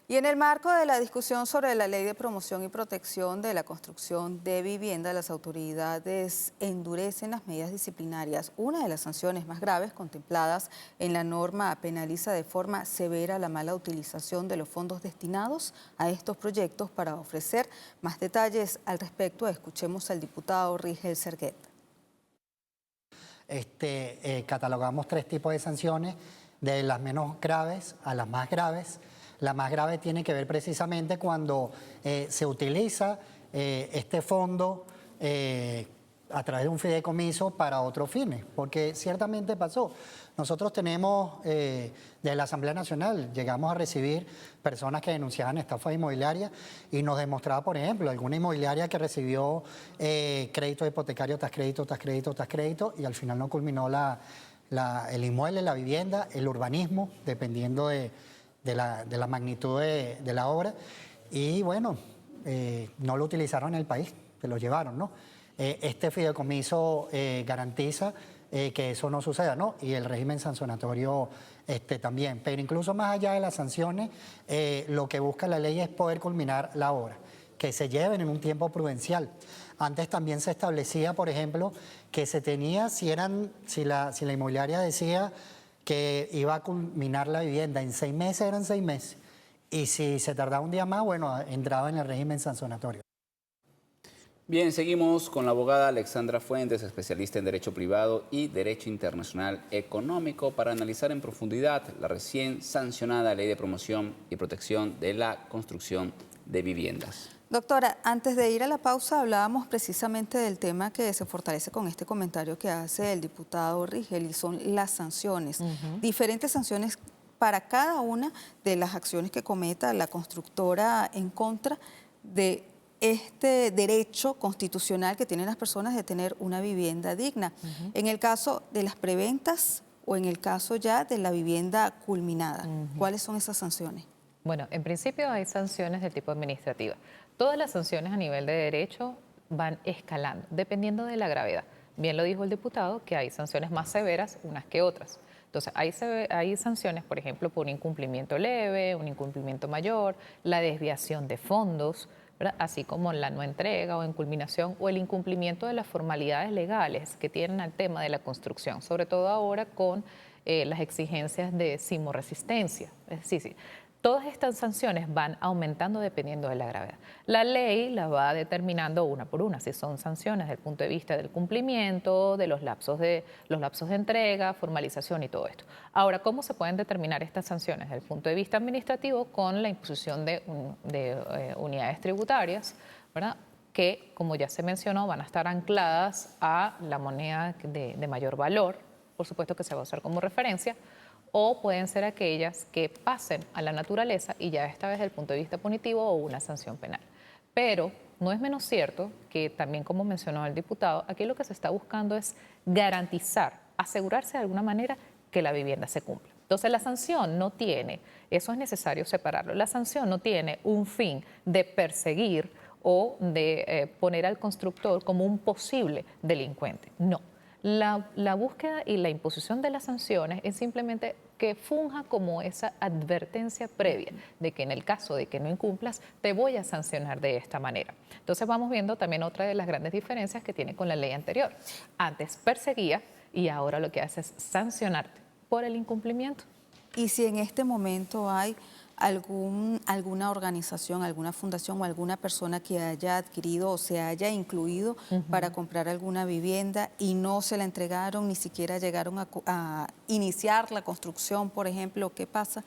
Y en el marco de la discusión sobre la Ley de Promoción y Protección de la Construcción de Vivienda, las autoridades endurecen las medidas disciplinarias. Una de las sanciones más graves contempladas en la norma penaliza de forma severa la mala utilización de los fondos destinados a estos proyectos. Para ofrecer más detalles al respecto, escuchemos al diputado Rigel Serguet. Catalogamos 3 tipos de sanciones, de las menos graves a las más graves. La más grave tiene que ver precisamente cuando se utiliza este fondo a través de un fideicomiso para otros fines, porque ciertamente pasó. Nosotros tenemos, de la Asamblea Nacional, llegamos a recibir personas que denunciaban estafa inmobiliaria y nos demostraba, por ejemplo, alguna inmobiliaria que recibió crédito hipotecario tras crédito, tras crédito, tras crédito, y al final no culminó el inmueble, la vivienda, el urbanismo, dependiendo de de la magnitud de la obra. Y bueno, no lo utilizaron en el país, se lo llevaron, ¿no? Este fideicomiso garantiza que eso no suceda, ¿no? Y el régimen sancionatorio también. Pero incluso más allá de las sanciones, lo que busca la ley es poder culminar la obra, que se lleven en un tiempo prudencial. Antes también se establecía, por ejemplo, que se tenía, si la inmobiliaria decía que iba a culminar la vivienda en 6 meses, eran 6 meses. Y si se tardaba un día más, bueno, entraba en el régimen sancionatorio. Bien, seguimos con la abogada Alexandra Fuentes, especialista en Derecho Privado y Derecho Internacional Económico, para analizar en profundidad la recién sancionada Ley de Promoción y Protección de la Construcción de Viviendas. Doctora, antes de ir a la pausa hablábamos precisamente del tema que se fortalece con este comentario que hace el diputado Rigel, y son las sanciones. Diferentes sanciones para cada una de las acciones que cometa la constructora en contra de este derecho constitucional que tienen las personas de tener una vivienda digna. En el caso de las preventas o en el caso ya de la vivienda culminada, ¿cuáles son esas sanciones? Bueno, en principio hay sanciones de tipo administrativa. Todas las sanciones a nivel de derecho van escalando, dependiendo de la gravedad. Bien lo dijo el diputado, que hay sanciones más severas unas que otras. Entonces, hay sanciones, por ejemplo, por un incumplimiento leve, un incumplimiento mayor, la desviación de fondos, ¿verdad? Así como la no entrega o inculminación o el incumplimiento de las formalidades legales que tienen al tema de la construcción, sobre todo ahora con las exigencias de sismoresistencia. Es decir, todas estas sanciones van aumentando dependiendo de la gravedad. La ley las va determinando una por una, si son sanciones desde el punto de vista del cumplimiento, de los lapsos de entrega, formalización y todo esto. Ahora, ¿cómo se pueden determinar estas sanciones desde el punto de vista administrativo? Con la imposición de unidades tributarias, ¿verdad? Que, como ya se mencionó, van a estar ancladas a la moneda de mayor valor, por supuesto que se va a usar como referencia, o pueden ser aquellas que pasen a la naturaleza y ya esta vez desde el punto de vista punitivo o una sanción penal. Pero no es menos cierto que también, como mencionó el diputado, aquí lo que se está buscando es garantizar, asegurarse de alguna manera que la vivienda se cumpla. Entonces la sanción no tiene, eso es necesario separarlo, la sanción no tiene un fin de perseguir o de poner al constructor como un posible delincuente, no. La búsqueda y la imposición de las sanciones es simplemente que funja como esa advertencia previa de que en el caso de que no incumplas, te voy a sancionar de esta manera. Entonces vamos viendo también otra de las grandes diferencias que tiene con la ley anterior. Antes perseguía y ahora lo que hace es sancionarte por el incumplimiento. Y si en este momento hay alguna organización, alguna fundación o alguna persona que haya adquirido o se haya incluido para comprar alguna vivienda y no se la entregaron, ni siquiera llegaron a iniciar la construcción, por ejemplo, ¿qué pasa?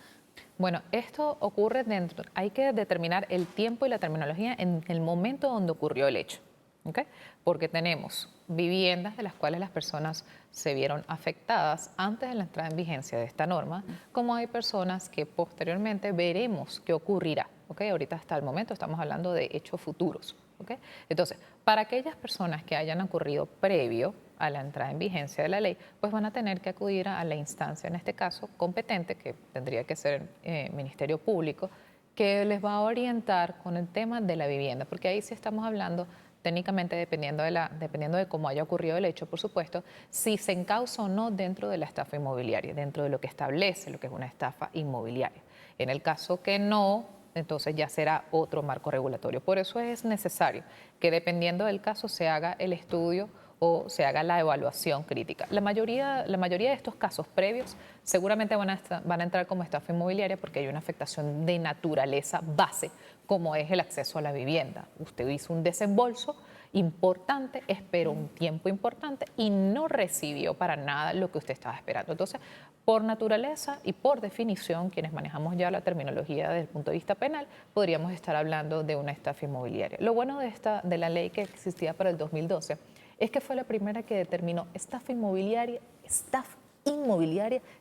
Bueno, esto ocurre dentro, hay que determinar el tiempo y la terminología en el momento donde ocurrió el hecho, ¿okay? Porque tenemos viviendas de las cuales las personas se vieron afectadas antes de la entrada en vigencia de esta norma, como hay personas que posteriormente veremos qué ocurrirá. ¿Okay? Ahorita hasta el momento estamos hablando de hechos futuros. ¿Okay? Entonces, para aquellas personas que hayan ocurrido previo a la entrada en vigencia de la ley, pues van a tener que acudir a la instancia, en este caso, competente, que tendría que ser el Ministerio Público, que les va a orientar con el tema de la vivienda, porque ahí sí estamos hablando técnicamente, dependiendo de cómo haya ocurrido el hecho, por supuesto, si se encausa o no dentro de la estafa inmobiliaria, dentro de lo que establece lo que es una estafa inmobiliaria. En el caso que no, entonces ya será otro marco regulatorio. Por eso es necesario que, dependiendo del caso, se haga el estudio o se haga la evaluación crítica. La mayoría de estos casos previos seguramente van a entrar como estafa inmobiliaria porque hay una afectación de naturaleza base, como es el acceso a la vivienda. Usted hizo un desembolso importante, esperó un tiempo importante y no recibió para nada lo que usted estaba esperando. Entonces, por naturaleza y por definición, quienes manejamos ya la terminología desde el punto de vista penal, podríamos estar hablando de una estafa inmobiliaria. Lo bueno de la ley que existía para el 2012 es que fue la primera que determinó estafa inmobiliaria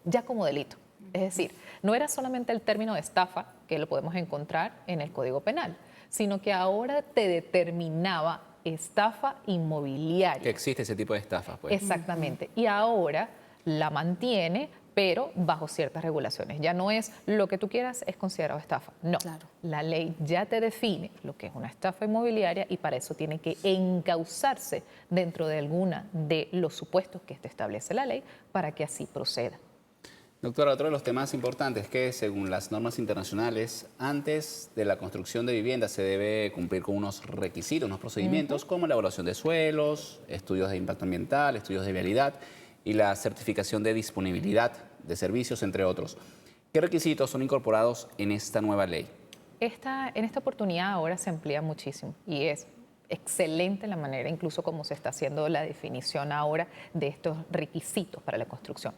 ya como delito. Es decir, no era solamente el término de estafa, que lo podemos encontrar en el Código Penal, sino que ahora te determinaba estafa inmobiliaria. Que existe ese tipo de estafa, pues. Exactamente. Y ahora la mantiene pero bajo ciertas regulaciones. Ya no es lo que tú quieras es considerado estafa. No, Claro. la ley ya te define lo que es una estafa inmobiliaria y para eso tiene que encauzarse dentro de alguna de los supuestos que te establece la ley para que así proceda. Doctora, otro de los temas importantes es que según las normas internacionales, antes de la construcción de viviendas se debe cumplir con unos requisitos, unos procedimientos como la evaluación de suelos, estudios de impacto ambiental, estudios de vialidad y la certificación de disponibilidad de servicios, entre otros. ¿Qué requisitos son incorporados en esta nueva ley? En esta oportunidad ahora se amplía muchísimo y es excelente la manera incluso como se está haciendo la definición ahora de estos requisitos para la construcción.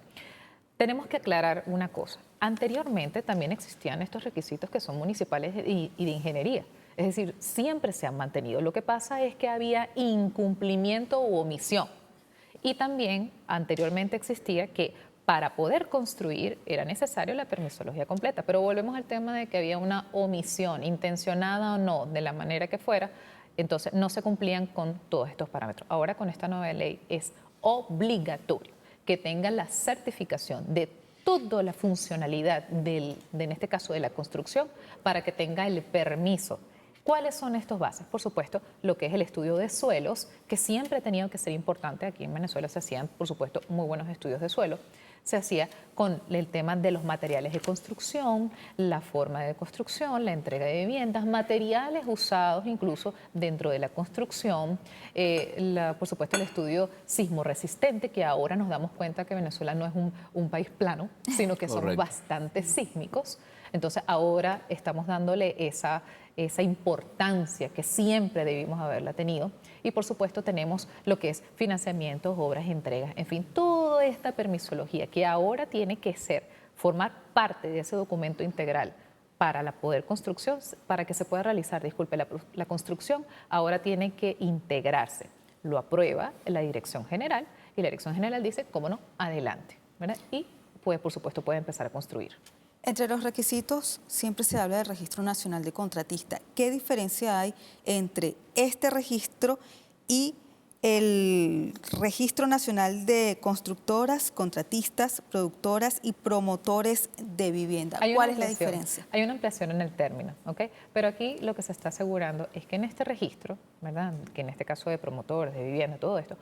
Tenemos que aclarar una cosa. Anteriormente también existían estos requisitos que son municipales y de ingeniería. Es decir, siempre se han mantenido. Lo que pasa es que había incumplimiento u omisión. Y también anteriormente existía que para poder construir era necesario la permisología completa. Pero volvemos al tema de que había una omisión, intencionada o no, de la manera que fuera. Entonces no se cumplían con todos estos parámetros. Ahora con esta nueva ley es obligatorio que tenga la certificación de toda la funcionalidad en este caso de la construcción para que tenga el permiso. ¿Cuáles son estos bases? Por supuesto, lo que es el estudio de suelos, que siempre ha tenido que ser importante. Aquí en Venezuela se hacían, por supuesto, muy buenos estudios de suelo. Se hacía con el tema de los materiales de construcción, la forma de construcción, la entrega de viviendas, materiales usados incluso dentro de la construcción, por supuesto el estudio sismorresistente, que ahora nos damos cuenta que Venezuela no es un país plano, sino que somos bastante sísmicos. Entonces ahora estamos dándole esa importancia que siempre debimos haberla tenido. Y por supuesto tenemos lo que es financiamientos, obras, entregas, en fin, toda esta permisología que ahora tiene que formar parte de ese documento integral para la construcción, para que se pueda realizar, la construcción, ahora tiene que integrarse. Lo aprueba la Dirección General y la Dirección General dice, cómo no, adelante, ¿verdad? Y pues por supuesto puede empezar a construir. Entre los requisitos siempre se habla del Registro Nacional de Contratista. ¿Qué diferencia hay entre este registro y el Registro Nacional de Constructoras, Contratistas, Productoras y Promotores de Vivienda? ¿Cuál es la diferencia? Hay una ampliación en el término, ¿ok? Pero aquí lo que se está asegurando es que en este registro, ¿verdad? Que en este caso de promotores de vivienda, todo esto,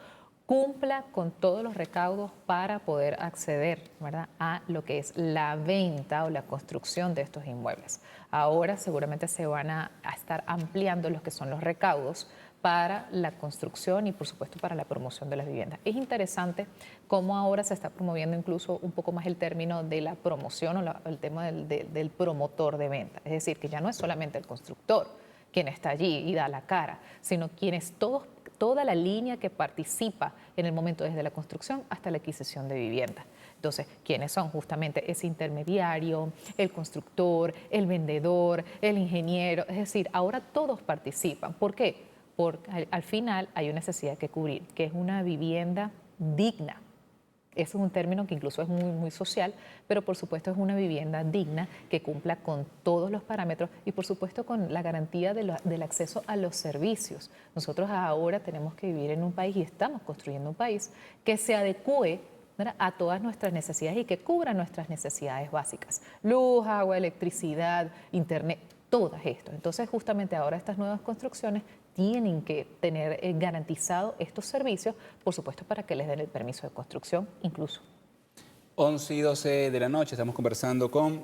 cumpla con todos los recaudos para poder acceder, ¿verdad?, a lo que es la venta o la construcción de estos inmuebles. Ahora seguramente se van a estar ampliando los que son los recaudos para la construcción y por supuesto para la promoción de las viviendas. Es interesante cómo ahora se está promoviendo incluso un poco más el término de la promoción o el tema del promotor de venta. Es decir, que ya no es solamente el constructor quien está allí y da la cara, sino toda la línea que participa en el momento desde la construcción hasta la adquisición de vivienda. Entonces, ¿quiénes son? Justamente ese intermediario, el constructor, el vendedor, el ingeniero. Es decir, ahora todos participan. ¿Por qué? Porque al final hay una necesidad que cubrir, que es una vivienda digna. Ese es un término que incluso es muy social, pero por supuesto es una vivienda digna que cumpla con todos los parámetros y por supuesto con la garantía del acceso a los servicios. Nosotros ahora tenemos que vivir en un país y estamos construyendo un país que se adecue, ¿verdad?, a todas nuestras necesidades y que cubra nuestras necesidades básicas. Luz, agua, electricidad, internet, todas esto. Entonces justamente ahora estas nuevas construcciones tienen que tener garantizado estos servicios, por supuesto, para que les den el permiso de construcción incluso. 11:12 de la noche, estamos conversando con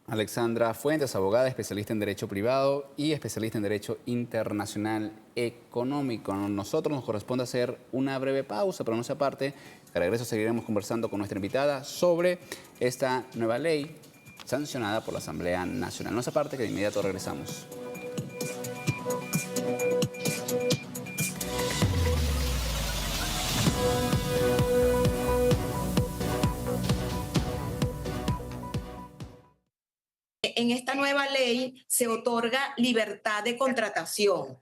Alexandra Fuentes, abogada, especialista en Derecho Privado y especialista en Derecho Internacional Económico. A nosotros nos corresponde hacer una breve pausa, pero no se aparte, de regreso seguiremos conversando con nuestra invitada sobre esta nueva ley sancionada por la Asamblea Nacional. No se aparte, que de inmediato regresamos. En esta nueva ley se otorga libertad de contratación.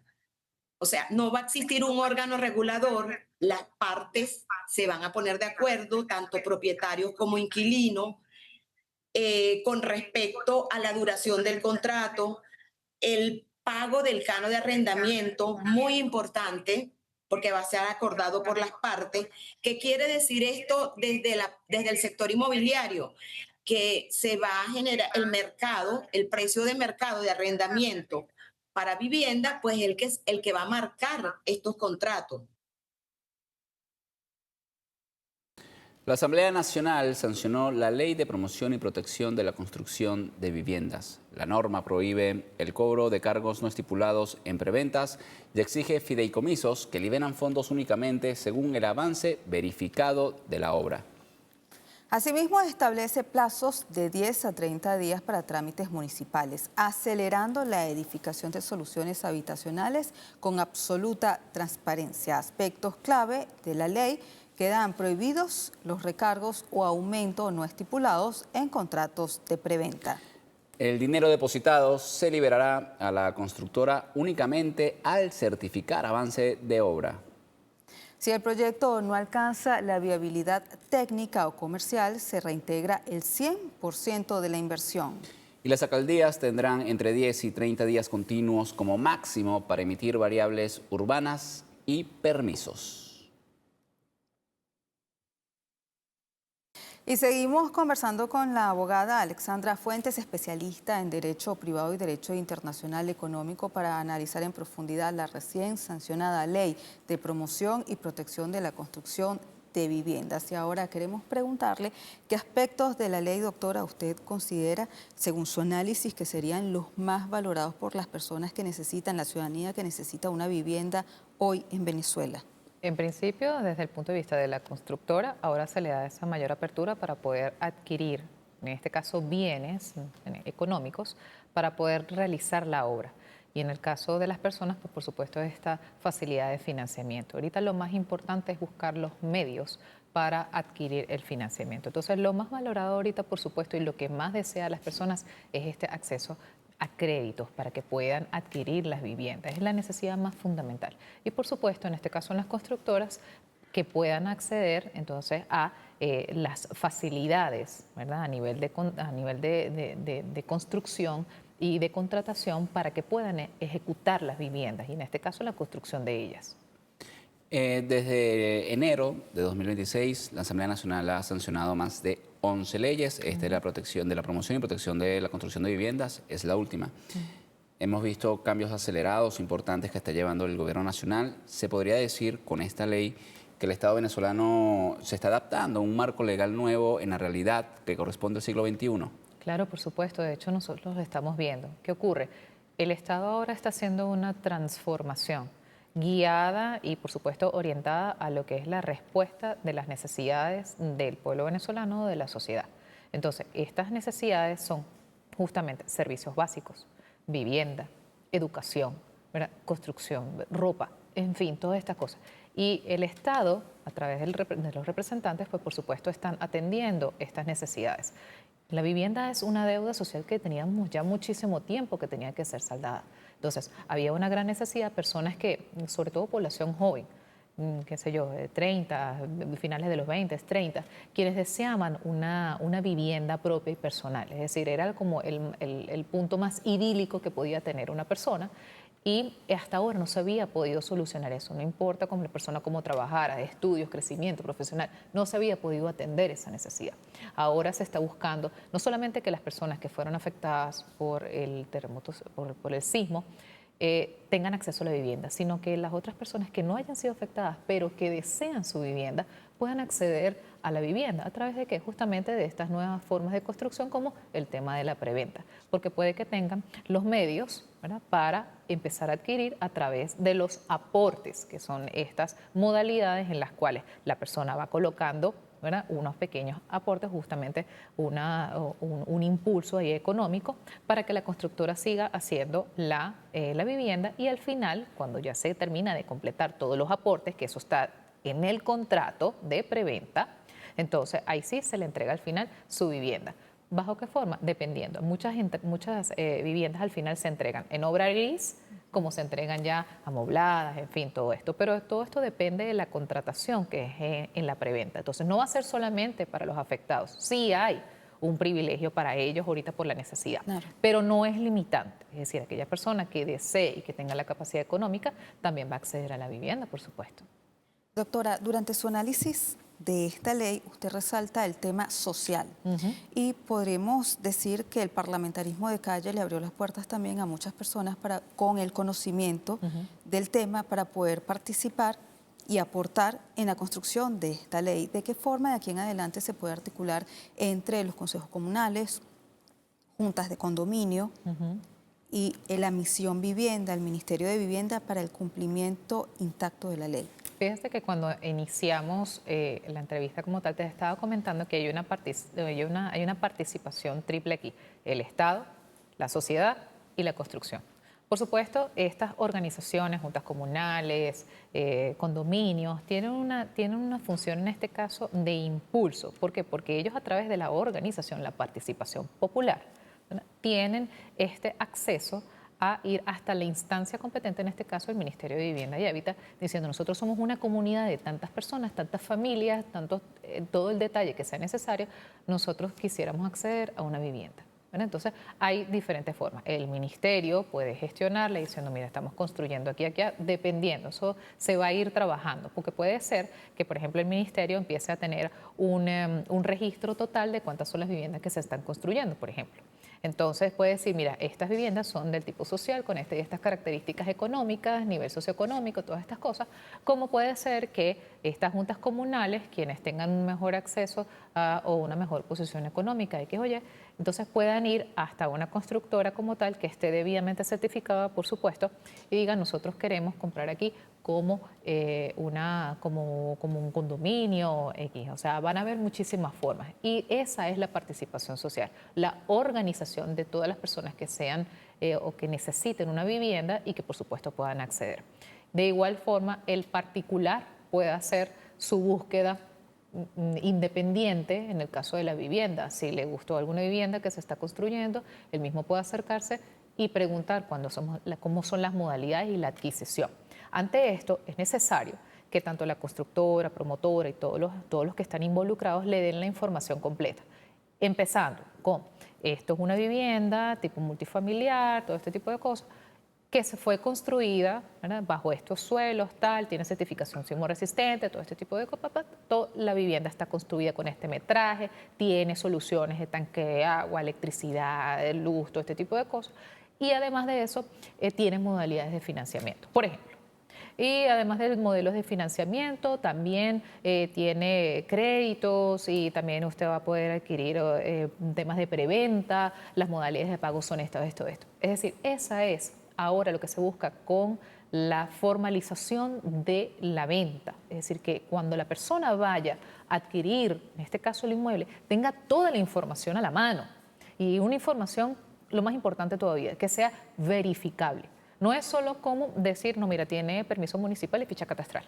O sea, no va a existir un órgano regulador, las partes se van a poner de acuerdo, tanto propietarios como inquilinos, con respecto a la duración del contrato, el pago del canon de arrendamiento, muy importante, porque va a ser acordado por las partes. ¿Qué quiere decir esto desde el sector inmobiliario? Que se va a generar el mercado, el precio de mercado de arrendamiento para vivienda, pues el que va a marcar estos contratos. La Asamblea Nacional sancionó la Ley de Promoción y Protección de la Construcción de Viviendas. La norma prohíbe el cobro de cargos no estipulados en preventas y exige fideicomisos que liberan fondos únicamente según el avance verificado de la obra. Asimismo, establece plazos de 10 a 30 días para trámites municipales, acelerando la edificación de soluciones habitacionales con absoluta transparencia. Aspectos clave de la ley: quedan prohibidos los recargos o aumentos no estipulados en contratos de preventa. El dinero depositado se liberará a la constructora únicamente al certificar avance de obra. Si el proyecto no alcanza la viabilidad técnica o comercial, se reintegra el 100% de la inversión. Y las alcaldías tendrán entre 10 y 30 días continuos como máximo para emitir variables urbanas y permisos. Y seguimos conversando con la abogada Alexandra Fuentes, especialista en Derecho Privado y Derecho Internacional Económico, para analizar en profundidad la recién sancionada Ley de Promoción y Protección de la Construcción de Viviendas. Y ahora queremos preguntarle qué aspectos de la ley, doctora, usted considera, según su análisis, que serían los más valorados por las personas que necesitan, la ciudadanía que necesita una vivienda hoy en Venezuela. En principio, desde el punto de vista de la constructora, ahora se le da esa mayor apertura para poder adquirir, en este caso, bienes económicos para poder realizar la obra. Y en el caso de las personas, pues por supuesto, esta facilidad de financiamiento. Ahorita lo más importante es buscar los medios para adquirir el financiamiento. Entonces, lo más valorado ahorita, por supuesto, y lo que más desean las personas es este acceso a créditos para que puedan adquirir las viviendas. Es la necesidad más fundamental. Y por supuesto, en este caso en las constructoras, que puedan acceder entonces a las facilidades, ¿verdad? A nivel de construcción y de contratación para que puedan ejecutar las viviendas y en este caso la construcción de ellas. Desde enero de 2026, la Asamblea Nacional ha sancionado más de 11 leyes. Esta es la protección de la promoción y protección de la construcción de viviendas, es la última. Hemos visto cambios acelerados, importantes que está llevando el gobierno nacional. Se podría decir con esta ley que el Estado venezolano se está adaptando a un marco legal nuevo en la realidad que corresponde al siglo XXI. Claro, por supuesto. De hecho, nosotros lo estamos viendo. ¿Qué ocurre? El Estado ahora está haciendo una transformación guiada y, por supuesto, orientada a lo que es la respuesta de las necesidades del pueblo venezolano, de la sociedad. Entonces, estas necesidades son justamente servicios básicos, vivienda, educación, ¿verdad? Construcción, ropa, en fin, todas estas cosas. Y el Estado, a través de los representantes, pues por supuesto están atendiendo estas necesidades. La vivienda es una deuda social que teníamos ya muchísimo tiempo que tenía que ser saldada. Entonces, había una gran necesidad de personas que, sobre todo población joven, qué sé yo, de 30, finales de los 20, 30, quienes deseaban una vivienda propia y personal. Es decir, era como el punto más idílico que podía tener una persona. Y hasta ahora no se había podido solucionar eso, no importa como la persona cómo trabajara, estudios, crecimiento profesional, no se había podido atender esa necesidad. Ahora se está buscando no solamente que las personas que fueron afectadas por el terremoto, por el sismo, tengan acceso a la vivienda, sino que las otras personas que no hayan sido afectadas, pero que desean su vivienda, puedan acceder a la vivienda. ¿A través de qué? Justamente de estas nuevas formas de construcción, como el tema de la preventa, porque puede que tengan los medios, ¿verdad?, para empezar a adquirir a través de los aportes, que son estas modalidades en las cuales la persona va colocando, ¿verdad?, unos pequeños aportes, justamente un impulso ahí económico para que la constructora siga haciendo la vivienda, y al final, cuando ya se termina de completar todos los aportes, que eso está en el contrato de preventa, entonces ahí sí se le entrega al final su vivienda. ¿Bajo qué forma? Dependiendo. Muchas viviendas al final se entregan en obra gris, como se entregan ya amobladas, en fin, todo esto. Pero todo esto depende de la contratación que es en la preventa. Entonces no va a ser solamente para los afectados. Sí hay un privilegio para ellos ahorita por la necesidad. Claro. Pero no es limitante, es decir, aquella persona que desee y que tenga la capacidad económica también va a acceder a la vivienda, por supuesto. Doctora, durante su análisis de esta ley, usted resalta el tema social y podremos decir que el parlamentarismo de calle le abrió las puertas también a muchas personas con el conocimiento del tema para poder participar y aportar en la construcción de esta ley. ¿De qué forma de aquí en adelante se puede articular entre los consejos comunales, juntas de condominio y la misión vivienda, el Ministerio de Vivienda para el cumplimiento intacto de la ley? Fíjate que cuando iniciamos la entrevista como tal, te estaba comentando que hay una participación triple aquí, el Estado, la sociedad y la construcción. Por supuesto, estas organizaciones, juntas comunales, condominios, tienen una función en este caso de impulso. ¿Por qué? Porque ellos a través de la organización, la participación popular, ¿verdad?, tienen este acceso a ir hasta la instancia competente, en este caso el Ministerio de Vivienda y Hábitat, diciendo nosotros somos una comunidad de tantas personas, tantas familias, todo el detalle que sea necesario, nosotros quisiéramos acceder a una vivienda. Bueno, entonces hay diferentes formas. El ministerio puede gestionarle diciendo, mira, estamos construyendo aquí, dependiendo, eso se va a ir trabajando, porque puede ser que, por ejemplo, el ministerio empiece a tener un registro total de cuántas son las viviendas que se están construyendo, por ejemplo. Entonces puede decir, mira, estas viviendas son del tipo social, con estas características económicas, nivel socioeconómico, todas estas cosas, como puede ser que estas juntas comunales, quienes tengan un mejor acceso o una mejor posición económica, entonces puedan ir hasta una constructora como tal, que esté debidamente certificada, por supuesto, y digan, nosotros queremos comprar aquí como un condominio X. O sea, van a haber muchísimas formas. Y esa es la participación social, la organización de todas las personas que sean o que necesiten una vivienda y que por supuesto puedan acceder. De igual forma, el particular puede hacer su búsqueda independiente en el caso de la vivienda. Si le gustó alguna vivienda que se está construyendo, él mismo puede acercarse y preguntar cómo son las modalidades y la adquisición. Ante esto es necesario que tanto la constructora, promotora y todos los que están involucrados le den la información completa. Empezando con, esto es una vivienda tipo multifamiliar, todo este tipo de cosas, que se fue construida, ¿verdad?, bajo estos suelos, tiene certificación sismo resistente, todo este tipo de cosas. Toda la vivienda está construida con este metraje, tiene soluciones de tanque de agua, electricidad, de luz, todo este tipo de cosas. Y además de eso, tiene modalidades de financiamiento. Por ejemplo, y además de modelos de financiamiento, también tiene créditos y también usted va a poder adquirir temas de preventa, las modalidades de pago son esto. Es decir, esa es ahora lo que se busca con la formalización de la venta. Es decir, que cuando la persona vaya a adquirir, en este caso el inmueble, tenga toda la información a la mano. Y una información, lo más importante todavía, que sea verificable. No es solo como decir, no, mira, tiene permiso municipal y ficha catastral.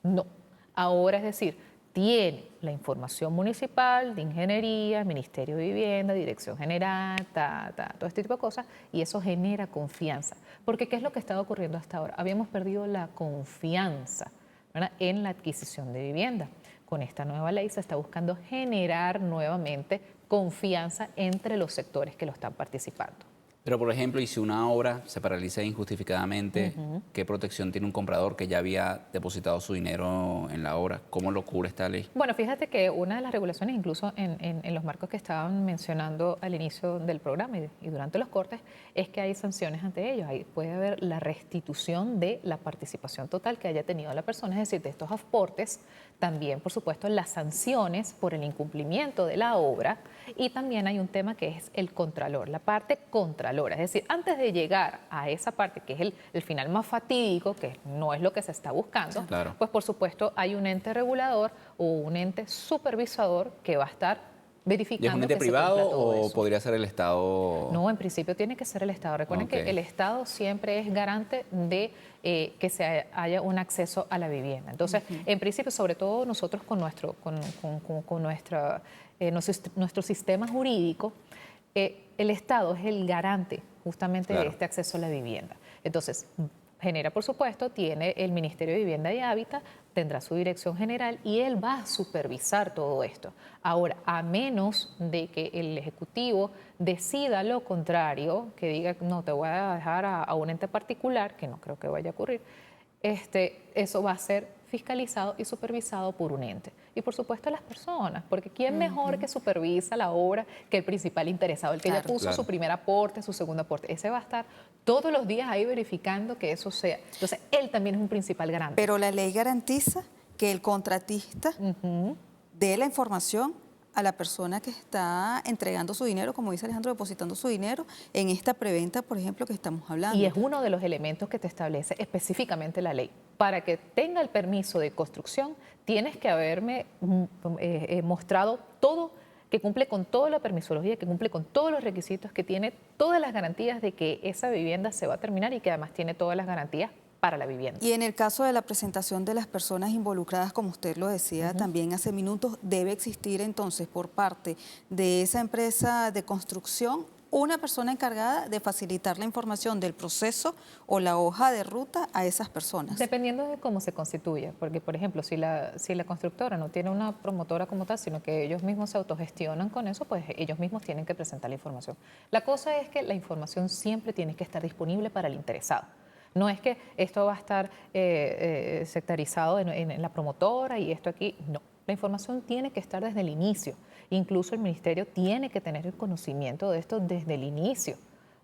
No. Ahora es decir, tiene la información municipal, de ingeniería, Ministerio de Vivienda, Dirección General, todo este tipo de cosas, y eso genera confianza. Porque ¿qué es lo que estaba ocurriendo hasta ahora? Habíamos perdido la confianza, ¿verdad?, en la adquisición de vivienda. Con esta nueva ley se está buscando generar nuevamente confianza entre los sectores que lo están participando. Pero, por ejemplo, y si una obra se paraliza injustificadamente, ¿qué protección tiene un comprador que ya había depositado su dinero en la obra? ¿Cómo lo cubre esta ley? Bueno, fíjate que una de las regulaciones, incluso en los marcos que estaban mencionando al inicio del programa y durante los cortes, es que hay sanciones ante ellos. Ahí puede haber la restitución de la participación total que haya tenido la persona, es decir, de estos aportes. También, por supuesto, las sanciones por el incumplimiento de la obra, y también hay un tema que es el contralor, la parte contralora. Es decir, antes de llegar a esa parte que es el final más fatídico, que no es lo que se está buscando, claro, pues por supuesto hay un ente regulador o un ente supervisador que va a estar verificando. ¿Y es un ente privado o podría ser el Estado? No, en principio tiene que ser el Estado. Recuerden que el Estado siempre es garante de que haya un acceso a la vivienda. Entonces, en principio, sobre todo nosotros con nuestro sistema jurídico, el Estado es el garante justamente de este acceso a la vivienda. Entonces, genera, por supuesto, tiene el Ministerio de Vivienda y Hábitat tendrá su dirección general y él va a supervisar todo esto. Ahora, a menos de que el Ejecutivo decida lo contrario, que diga, no, te voy a dejar a un ente particular, que no creo que vaya a ocurrir, eso va a ser fiscalizado y supervisado por un ente. Y por supuesto las personas, porque ¿quién mejor que supervisa la obra que el principal interesado? El que ya puso su primer aporte, su segundo aporte. Ese va a estar todos los días ahí verificando que eso sea. Entonces, él también es un principal garante. Pero la ley garantiza que el contratista dé la información a la persona que está entregando su dinero, como dice Alejandro, depositando su dinero en esta preventa, por ejemplo, que estamos hablando. Y es uno de los elementos que te establece específicamente la ley. Para que tenga el permiso de construcción, tienes que haberme mostrado todo, que cumple con toda la permisología, que cumple con todos los requisitos, que tiene todas las garantías de que esa vivienda se va a terminar y que además tiene todas las garantías para la vivienda. Y en el caso de la presentación de las personas involucradas, como usted lo decía también hace minutos, debe existir entonces por parte de esa empresa de construcción una persona encargada de facilitar la información del proceso o la hoja de ruta a esas personas. Dependiendo de cómo se constituya, porque por ejemplo, si la constructora no tiene una promotora como tal, sino que ellos mismos se autogestionan con eso, pues ellos mismos tienen que presentar la información. La cosa es que la información siempre tiene que estar disponible para el interesado. No es que esto va a estar sectarizado en la promotora y esto aquí, no. La información tiene que estar desde el inicio. Incluso el ministerio tiene que tener el conocimiento de esto desde el inicio.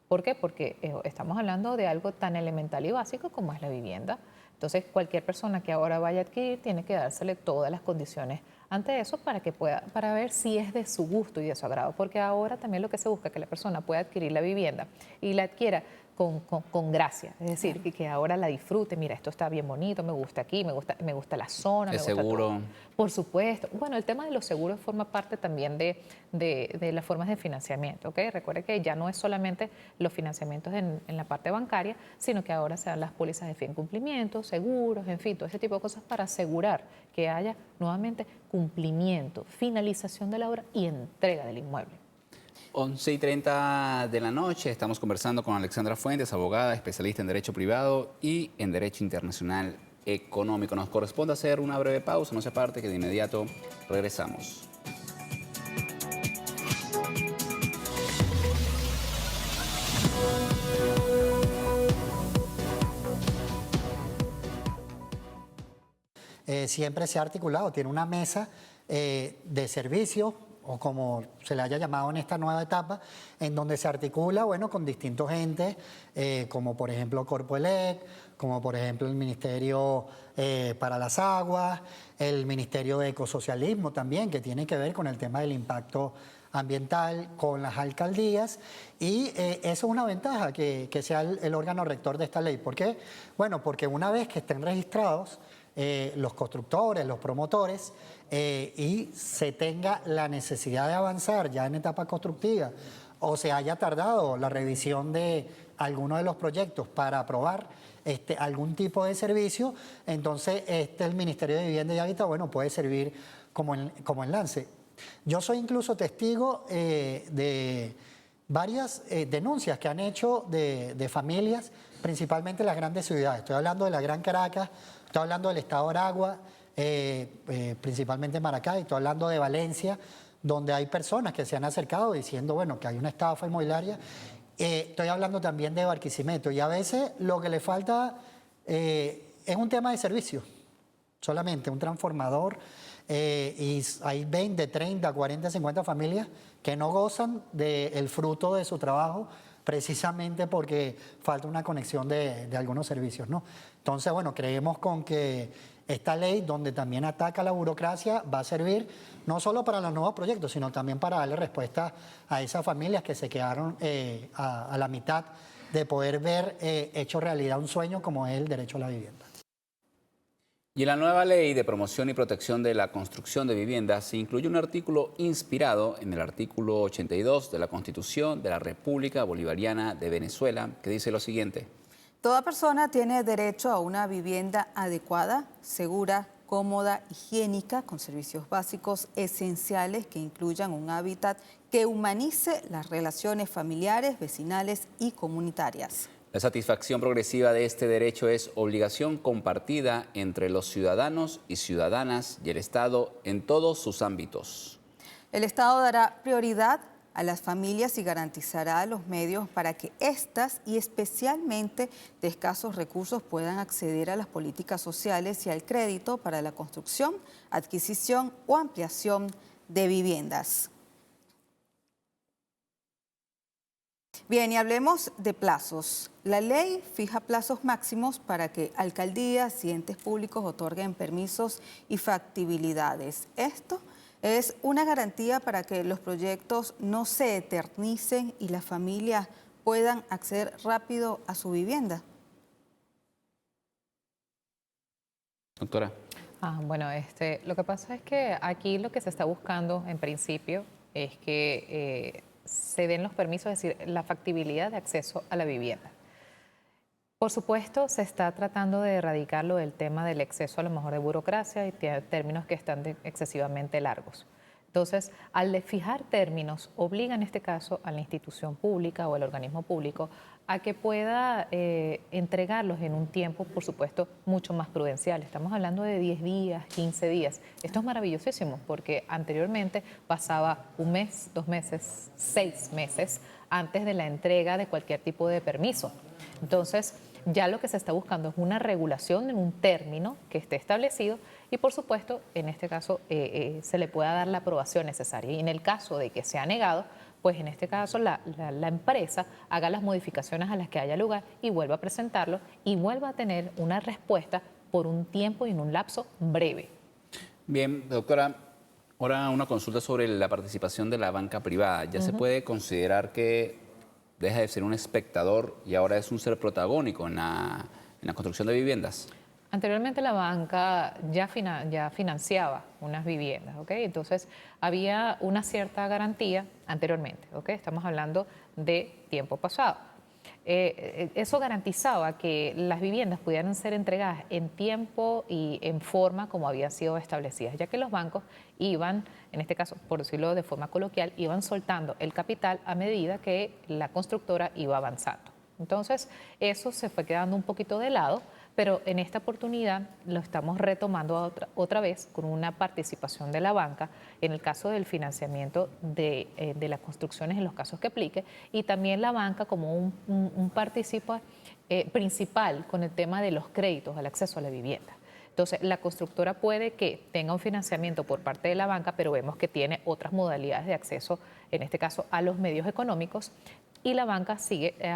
¿Por qué? Porque estamos hablando de algo tan elemental y básico como es la vivienda. Entonces, cualquier persona que ahora vaya a adquirir tiene que dársele todas las condiciones ante eso para ver si es de su gusto y de su agrado. Porque ahora también lo que se busca es que la persona pueda adquirir la vivienda y la adquiera con gracia, es decir, que ahora la disfrute. Mira, esto está bien bonito, me gusta aquí, me gusta la zona. ¿Es seguro? Por supuesto. Bueno, el tema de los seguros forma parte también de las formas de financiamiento, ¿ok? Recuerde que ya no es solamente los financiamientos en la parte bancaria, sino que ahora se dan las pólizas de fin cumplimiento, seguros, en fin, todo ese tipo de cosas para asegurar que haya nuevamente cumplimiento, finalización de la obra y entrega del inmueble. 11:30 de la noche, estamos conversando con Alexandra Fuentes, abogada, especialista en Derecho Privado y en Derecho Internacional Económico. Nos corresponde hacer una breve pausa, no se aparte, que de inmediato regresamos. Siempre se ha articulado, tiene una mesa de servicio, o como se le haya llamado en esta nueva etapa, en donde se articula, bueno, con distintos entes, como por ejemplo Corpoelec, como por ejemplo el Ministerio para las Aguas, el Ministerio de Ecosocialismo también, que tiene que ver con el tema del impacto ambiental, con las alcaldías, y eso es una ventaja que sea el órgano rector de esta ley. ¿Por qué? Bueno, porque una vez que estén registrados los constructores, los promotores, y se tenga la necesidad de avanzar ya en etapa constructiva o se haya tardado la revisión de alguno de los proyectos para aprobar algún tipo de servicio, entonces el Ministerio de Vivienda y Hábitat, bueno, puede servir como enlace. Yo soy incluso testigo de varias denuncias que han hecho de familias, principalmente en las grandes ciudades. Estoy hablando de la Gran Caracas, estoy hablando del estado Aragua, principalmente Maracay, estoy hablando de Valencia, donde hay personas que se han acercado diciendo, bueno, que hay una estafa inmobiliaria. Estoy hablando también de Barquisimeto, y a veces lo que le falta es un tema de servicio, solamente un transformador, y hay 20, 30, 40, 50 familias que no gozan del fruto de su trabajo, precisamente porque falta una conexión de algunos servicios, ¿no? Entonces, bueno, creemos con que esta ley, donde también ataca la burocracia, va a servir no solo para los nuevos proyectos, sino también para darle respuesta a esas familias que se quedaron a la mitad de poder ver hecho realidad un sueño como es el derecho a la vivienda. Y en la nueva ley de promoción y protección de la construcción de viviendas se incluye un artículo inspirado en el artículo 82 de la Constitución de la República Bolivariana de Venezuela, que dice lo siguiente. Toda persona tiene derecho a una vivienda adecuada, segura, cómoda, higiénica, con servicios básicos esenciales que incluyan un hábitat que humanice las relaciones familiares, vecinales y comunitarias. La satisfacción progresiva de este derecho es obligación compartida entre los ciudadanos y ciudadanas y el Estado en todos sus ámbitos. El Estado dará prioridad a las familias y garantizará los medios para que éstas y especialmente de escasos recursos puedan acceder a las políticas sociales y al crédito para la construcción, adquisición o ampliación de viviendas. Bien, y hablemos de plazos. La ley fija plazos máximos para que alcaldías y entes públicos otorguen permisos y factibilidades. Esto es una garantía para que los proyectos no se eternicen y las familias puedan acceder rápido a su vivienda. Doctora. Bueno, lo que pasa es que aquí lo que se está buscando en principio es que se den los permisos, es decir, la factibilidad de acceso a la vivienda. Por supuesto, se está tratando de erradicarlo del tema del exceso a lo mejor de burocracia y términos que están excesivamente largos. Entonces, al fijar términos, obliga en este caso a la institución pública o al organismo público a que pueda entregarlos en un tiempo, por supuesto, mucho más prudencial. Estamos hablando de 10 días, 15 días. Esto es maravillosísimo porque anteriormente pasaba un mes, 2 meses, 6 meses antes de la entrega de cualquier tipo de permiso. Entonces, ya lo que se está buscando es una regulación en un término que esté establecido y, por supuesto, en este caso se le pueda dar la aprobación necesaria. Y en el caso de que sea negado, pues en este caso la empresa haga las modificaciones a las que haya lugar y vuelva a presentarlo y vuelva a tener una respuesta por un tiempo y en un lapso breve. Bien, doctora, ahora una consulta sobre la participación de la banca privada. ¿Ya se puede considerar que deja de ser un espectador y ahora es un ser protagónico en la construcción de viviendas? Anteriormente la banca ya financiaba unas viviendas, ¿ok? Entonces había una cierta garantía anteriormente, ¿ok? Estamos hablando de tiempo pasado. Eso garantizaba que las viviendas pudieran ser entregadas en tiempo y en forma como habían sido establecidas, ya que los bancos iban, en este caso, por decirlo de forma coloquial, iban soltando el capital a medida que la constructora iba avanzando. Entonces, eso se fue quedando un poquito de lado, pero en esta oportunidad lo estamos retomando otra vez con una participación de la banca en el caso del financiamiento de las construcciones en los casos que aplique y también la banca como un participo principal con el tema de los créditos al acceso a la vivienda. Entonces, la constructora puede que tenga un financiamiento por parte de la banca, pero vemos que tiene otras modalidades de acceso, en este caso a los medios económicos, y la banca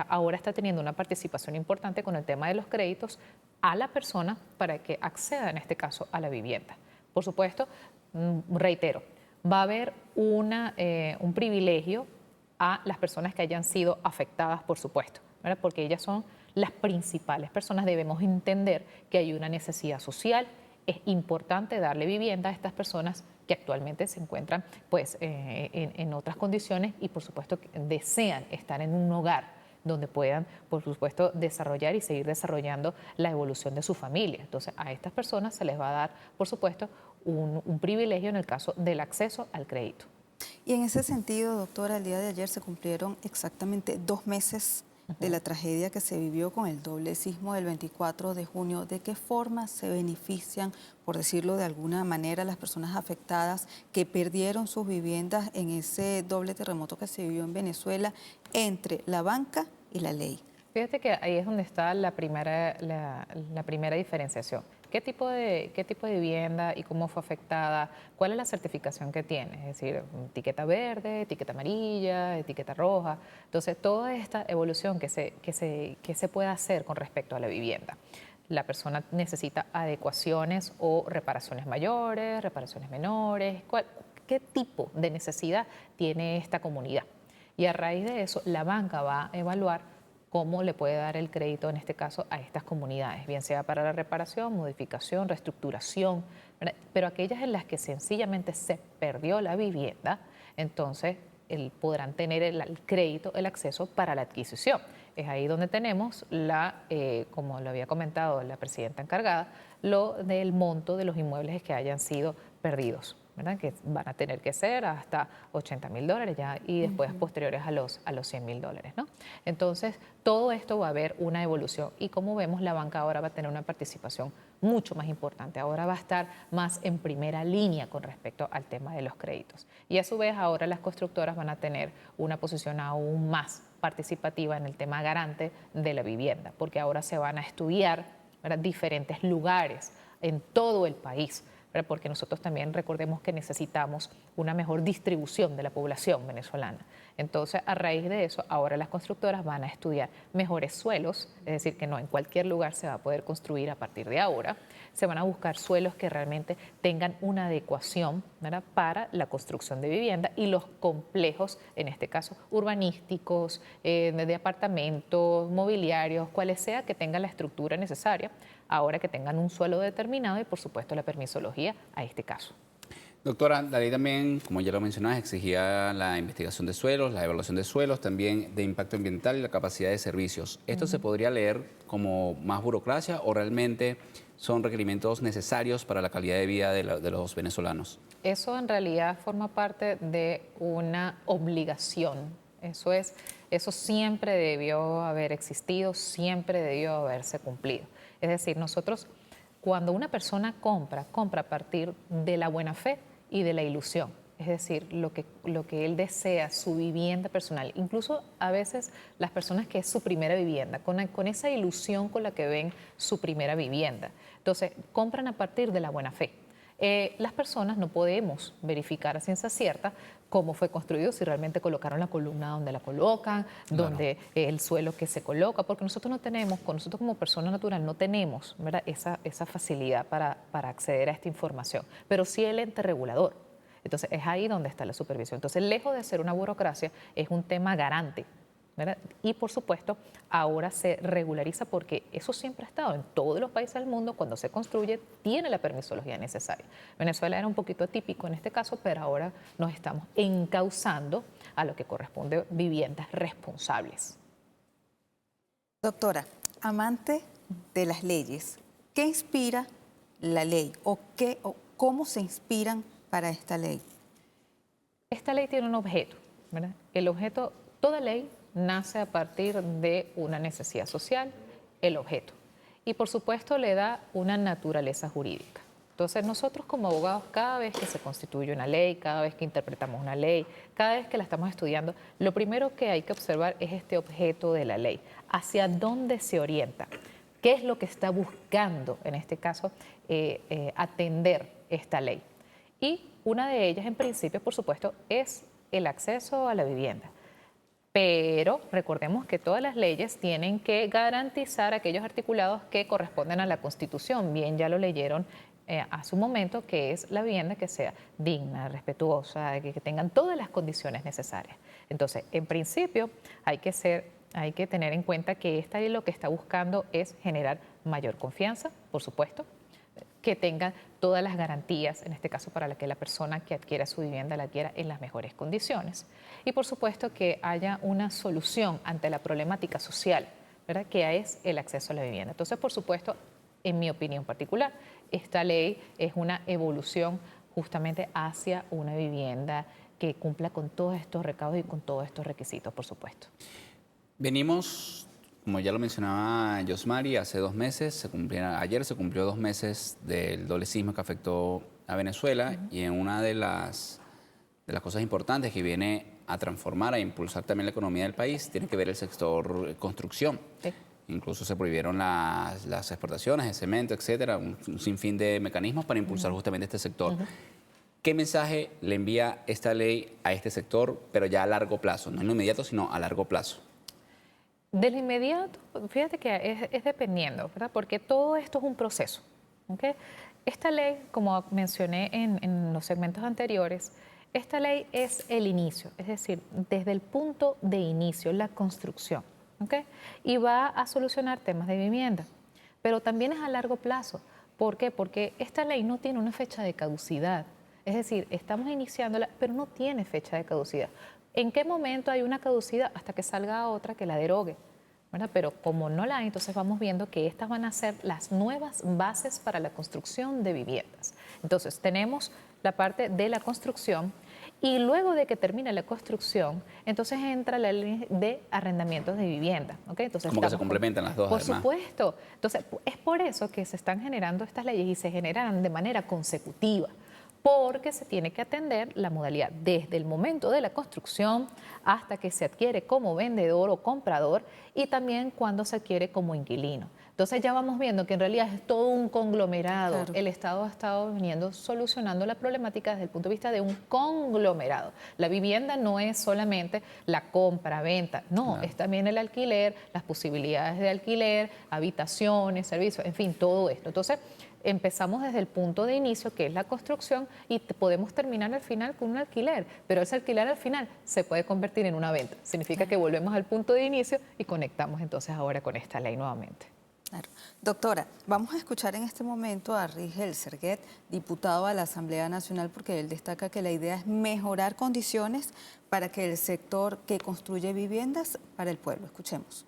ahora está teniendo una participación importante con el tema de los créditos a la persona para que acceda, en este caso, a la vivienda. Por supuesto, reitero, va a haber un privilegio a las personas que hayan sido afectadas, por supuesto, ¿verdad? Porque ellas son las principales personas. Debemos entender que hay una necesidad social. Es importante darle vivienda a estas personas que actualmente se encuentran pues, en otras condiciones y, por supuesto, desean estar en un hogar donde puedan, por supuesto, desarrollar y seguir desarrollando la evolución de su familia. Entonces, a estas personas se les va a dar, por supuesto, un privilegio en el caso del acceso al crédito. Y en ese sentido, doctora, el día de ayer se cumplieron exactamente 2 meses de la tragedia que se vivió con el doble sismo del 24 de junio. ¿De qué forma se benefician, por decirlo de alguna manera, las personas afectadas que perdieron sus viviendas en ese doble terremoto que se vivió en Venezuela entre la banca y la ley? Fíjate que ahí es donde está la primera diferenciación. ¿Qué tipo de vivienda y cómo fue afectada? ¿Cuál es la certificación que tiene? Es decir, etiqueta verde, etiqueta amarilla, etiqueta roja. Entonces, toda esta evolución que se puede hacer con respecto a la vivienda. La persona necesita adecuaciones o reparaciones mayores, reparaciones menores. ¿Qué tipo de necesidad tiene esta comunidad? Y a raíz de eso, la banca va a evaluar cómo le puede dar el crédito, en este caso, a estas comunidades, bien sea para la reparación, modificación, reestructuración, ¿verdad? Pero aquellas en las que sencillamente se perdió la vivienda, entonces podrán tener el crédito, el acceso para la adquisición. Es ahí donde tenemos, como lo había comentado la presidenta encargada, lo del monto de los inmuebles que hayan sido perdidos. ¿verdad? Que van a tener que ser hasta $80.000 ya y después posteriores a los $100.000, ¿no? Entonces, todo esto va a haber una evolución y como vemos, la banca ahora va a tener una participación mucho más importante. Ahora va a estar más en primera línea con respecto al tema de los créditos. Y a su vez, ahora las constructoras van a tener una posición aún más participativa en el tema garante de la vivienda, porque ahora se van a estudiar, ¿verdad?, diferentes lugares en todo el país, ¿verdad?, porque nosotros también recordemos que necesitamos una mejor distribución de la población venezolana. Entonces, a raíz de eso, ahora las constructoras van a estudiar mejores suelos, es decir, que no en cualquier lugar se va a poder construir a partir de ahora. Se van a buscar suelos que realmente tengan una adecuación, ¿verdad?, para la construcción de vivienda y los complejos, en este caso urbanísticos, de apartamentos, mobiliarios, cuales sea, que tengan la estructura necesaria, ahora que tengan un suelo determinado y, por supuesto, la permisología a este caso. Doctora, la ley también, como ya lo mencionabas, exigía la investigación de suelos, la evaluación de suelos, también de impacto ambiental y la capacidad de servicios. ¿Esto se podría leer como más burocracia o realmente son requerimientos necesarios para la calidad de vida de los venezolanos? Eso en realidad forma parte de una obligación. Eso siempre debió haber existido, siempre debió haberse cumplido. Es decir, nosotros, cuando una persona compra a partir de la buena fe y de la ilusión. Es decir, lo que él desea, su vivienda personal. Incluso a veces las personas que es su primera vivienda, con esa ilusión con la que ven su primera vivienda. Entonces, compran a partir de la buena fe. Las personas no podemos verificar a ciencia cierta cómo fue construido, si realmente colocaron la columna donde la colocan, donde el suelo que se coloca, porque nosotros no tenemos, nosotros como persona natural no tenemos, ¿verdad?, esa facilidad para acceder a esta información, pero sí el ente regulador. Entonces es ahí donde está la supervisión. Entonces, lejos de ser una burocracia, es un tema garante, ¿verdad? Y por supuesto, ahora se regulariza porque eso siempre ha estado en todos los países del mundo. Cuando se construye, tiene la permisología necesaria. Venezuela era un poquito atípico en este caso, pero ahora nos estamos encauzando a lo que corresponde viviendas responsables. Doctora, amante de las leyes, ¿qué inspira la ley o cómo se inspiran para esta ley? Esta ley tiene un objeto, ¿verdad? El objeto, toda ley nace a partir de una necesidad social, el objeto. Y por supuesto le da una naturaleza jurídica. Entonces nosotros como abogados, cada vez que se constituye una ley, cada vez que interpretamos una ley, cada vez que la estamos estudiando, lo primero que hay que observar es este objeto de la ley. ¿Hacia dónde se orienta? ¿Qué es lo que está buscando, en este caso, atender esta ley? Y una de ellas, en principio, por supuesto, es el acceso a la vivienda. Pero recordemos que todas las leyes tienen que garantizar aquellos articulados que corresponden a la Constitución. Bien, ya lo leyeron a su momento, que es la vivienda que sea digna, respetuosa, que tengan todas las condiciones necesarias. Entonces, en principio, hay que tener en cuenta que esta ley lo que está buscando es generar mayor confianza, por supuesto, que tengan todas las garantías, en este caso para que la persona que adquiera su vivienda la adquiera en las mejores condiciones. Y por supuesto que haya una solución ante la problemática social, ¿verdad?, que es el acceso a la vivienda. Entonces, por supuesto, en mi opinión particular, esta ley es una evolución justamente hacia una vivienda que cumpla con todos estos recaudos y con todos estos requisitos, por supuesto. Venimos, como ya lo mencionaba Yosmari, hace 2 meses, ayer se cumplió 2 meses del doble sismo que afectó a Venezuela, y en una de las cosas importantes que viene a transformar, a impulsar también la economía del país, tiene que ver el sector construcción. Sí. Incluso se prohibieron las exportaciones de cemento, etcétera, un sinfín de mecanismos para impulsar justamente este sector. ¿Qué mensaje le envía esta ley a este sector, pero ya a largo plazo? No en lo inmediato, sino a largo plazo. Del inmediato, fíjate que es dependiendo, ¿verdad? Porque todo esto es un proceso, ¿okay? Esta ley, como mencioné en los segmentos anteriores, esta ley es el inicio, es decir, desde el punto de inicio, la construcción, ¿okay? Y va a solucionar temas de vivienda, pero también es a largo plazo. ¿Por qué? Porque esta ley no tiene una fecha de caducidad, es decir, estamos iniciándola, pero no tiene fecha de caducidad. ¿En qué momento hay una caducidad? Hasta que salga otra que la derogue, ¿verdad? Pero como no la hay, entonces vamos viendo que estas van a ser las nuevas bases para la construcción de viviendas. Entonces tenemos la parte de la construcción. Y luego de que termine la construcción, entonces entra la ley de arrendamientos de vivienda. ¿Okay? Entonces como que se complementan las dos, por además. supuesto. Entonces, es por eso que se están generando estas leyes y se generan de manera consecutiva, porque se tiene que atender la modalidad desde el momento de la construcción hasta que se adquiere como vendedor o comprador y también cuando se adquiere como inquilino. Entonces ya vamos viendo que en realidad es todo un conglomerado. Claro. El Estado ha estado viniendo solucionando la problemática desde el punto de vista de un conglomerado. La vivienda no es solamente la compra, venta, no, claro. Es también el alquiler, las posibilidades de alquiler, habitaciones, servicios, en fin, todo esto. Entonces, empezamos desde el punto de inicio, que es la construcción, y podemos terminar al final con un alquiler, pero ese alquiler al final se puede convertir en una venta. Significa que volvemos al punto de inicio y conectamos entonces ahora con esta ley nuevamente. Claro. Doctora, vamos a escuchar en este momento a Rigel Serguet, diputado a la Asamblea Nacional, porque él destaca que la idea es mejorar condiciones para que el sector que construye viviendas para el pueblo. Escuchemos.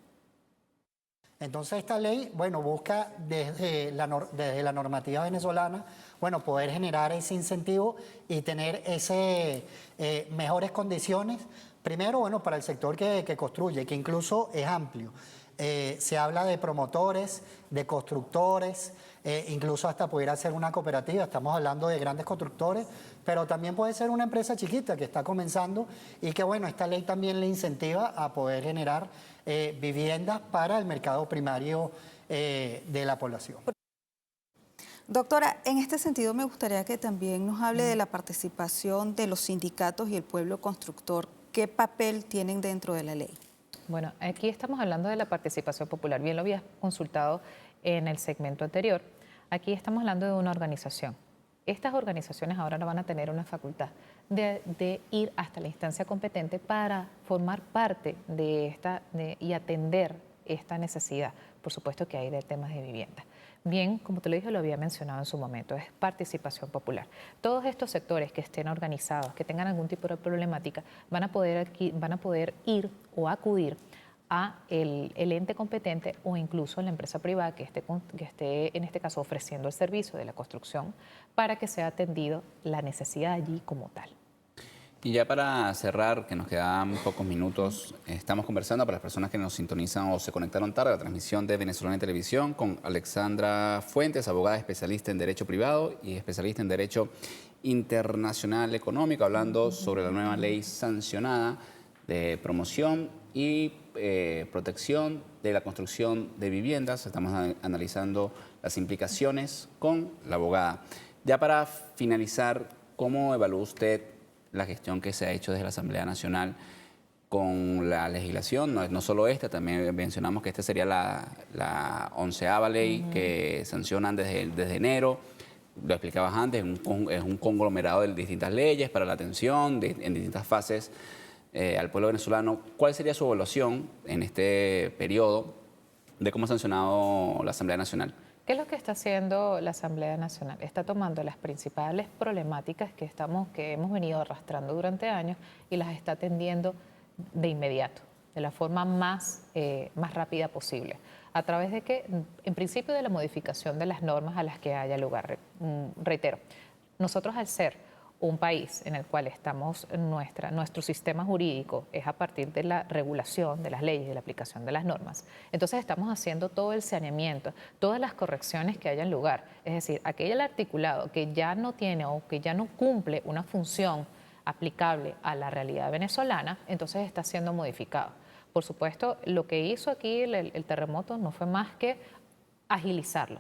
Entonces esta ley, bueno, busca desde la normativa venezolana, bueno, poder generar ese incentivo y tener mejores condiciones, primero, bueno, para el sector que construye, que incluso es amplio. Se habla de promotores, de constructores, incluso hasta pudiera ser una cooperativa, estamos hablando de grandes constructores, pero también puede ser una empresa chiquita que está comenzando y que, bueno, esta ley también le incentiva a poder generar viviendas para el mercado primario de la población. Doctora, en este sentido me gustaría que también nos hable de la participación de los sindicatos y el pueblo constructor. ¿Qué papel tienen dentro de la ley? Bueno, aquí estamos hablando de la participación popular. Bien lo había consultado en el segmento anterior. Aquí estamos hablando de una organización. Estas organizaciones ahora no van a tener una facultad de ir hasta la instancia competente para formar parte de esta y atender esta necesidad, por supuesto que hay de temas de vivienda. Bien, como te lo dije, lo había mencionado en su momento, es participación popular. Todos estos sectores que estén organizados, que tengan algún tipo de problemática, van a poder ir o acudir a el ente competente o incluso a la empresa privada que esté en este caso ofreciendo el servicio de la construcción para que sea atendido la necesidad allí como tal. Y ya para cerrar, que nos quedan pocos minutos, estamos conversando para las personas que nos sintonizan o se conectaron tarde a la transmisión de Venezolana en Televisión con Alexandra Fuentes, abogada especialista en Derecho Privado y especialista en Derecho Internacional Económico, hablando sobre la nueva ley sancionada de promoción y protección de la construcción de viviendas. Estamos analizando las implicaciones con la abogada. Ya para finalizar, ¿cómo evalúa usted la gestión que se ha hecho desde la Asamblea Nacional con la legislación? No solo esta, también mencionamos que esta sería la 11ª ley que sancionan desde enero. Lo explicabas antes, es un conglomerado de distintas leyes para la atención en distintas fases al pueblo venezolano. ¿Cuál sería su evaluación en este periodo de cómo ha sancionado la Asamblea Nacional? ¿Qué es lo que está haciendo la Asamblea Nacional? Está tomando las principales problemáticas que hemos venido arrastrando durante años y las está atendiendo de inmediato, de la forma más rápida posible. ¿A través de qué? En principio de la modificación de las normas a las que haya lugar. Reitero, nosotros al ser un país en el cual estamos, nuestro sistema jurídico es a partir de la regulación de las leyes, de la aplicación de las normas. Entonces estamos haciendo todo el saneamiento, todas las correcciones que hayan lugar. Es decir, aquel articulado que ya no tiene o que ya no cumple una función aplicable a la realidad venezolana, entonces está siendo modificado. Por supuesto, lo que hizo aquí el terremoto no fue más que agilizarlo,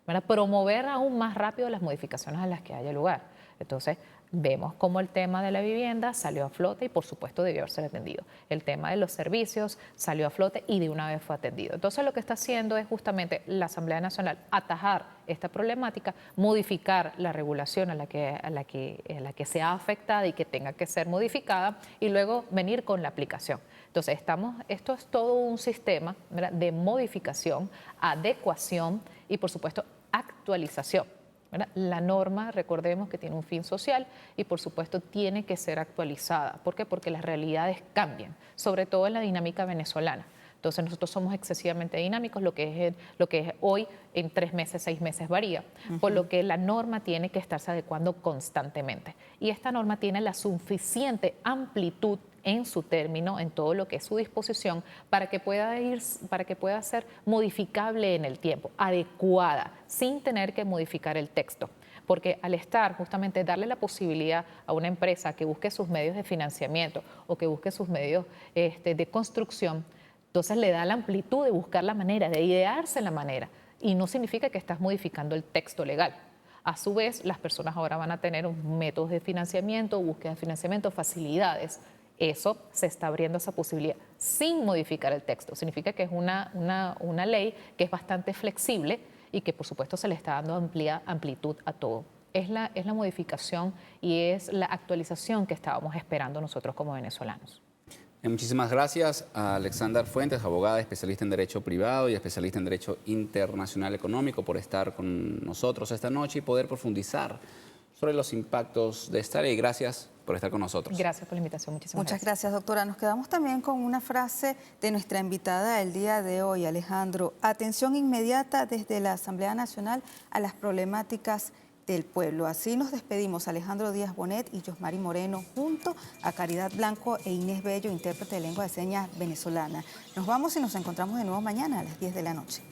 ¿verdad? Promover aún más rápido las modificaciones a las que haya lugar. Entonces, vemos cómo el tema de la vivienda salió a flote y por supuesto debió haberse atendido. El tema de los servicios salió a flote y de una vez fue atendido. Entonces lo que está haciendo es justamente la Asamblea Nacional atajar esta problemática, modificar la regulación a la que sea afectada y que tenga que ser modificada y luego venir con la aplicación. Entonces esto es todo un sistema, ¿verdad?, de modificación, adecuación y por supuesto actualización. ¿Verdad? La norma, recordemos que tiene un fin social y por supuesto tiene que ser actualizada. ¿Por qué? Porque las realidades cambian, sobre todo en la dinámica venezolana. Entonces nosotros somos excesivamente dinámicos, lo que es hoy en 3 meses, 6 meses varía, por lo que la norma tiene que estarse adecuando constantemente. Y esta norma tiene la suficiente amplitud en su término, en todo lo que es su disposición, para que pueda ser modificable en el tiempo, adecuada, sin tener que modificar el texto. Porque al estar justamente darle la posibilidad a una empresa que busque sus medios de financiamiento o que busque sus medios de construcción, entonces le da la amplitud de buscar la manera, de idearse la manera. Y no significa que estás modificando el texto legal. A su vez, las personas ahora van a tener métodos de financiamiento, búsqueda de financiamiento, facilidades. Eso se está abriendo esa posibilidad sin modificar el texto. Significa que es una ley que es bastante flexible y que por supuesto se le está dando amplia amplitud a todo. Es la modificación y es la actualización que estábamos esperando nosotros como venezolanos. Muchísimas gracias a Alexandra Fuentes, abogada, especialista en Derecho Privado y especialista en Derecho Internacional Económico, por estar con nosotros esta noche y poder profundizar sobre los impactos de esta ley. Gracias por estar con nosotros. Gracias por la invitación. Muchas gracias, doctora. Nos quedamos también con una frase de nuestra invitada el día de hoy, Alejandro. Atención inmediata desde la Asamblea Nacional a las problemáticas del pueblo. Así nos despedimos, Alejandro Díaz Bonet y Yosmari Moreno, junto a Caridad Blanco e Inés Bello, intérprete de lengua de señas venezolana. Nos vamos y nos encontramos de nuevo mañana a las 10 de la noche.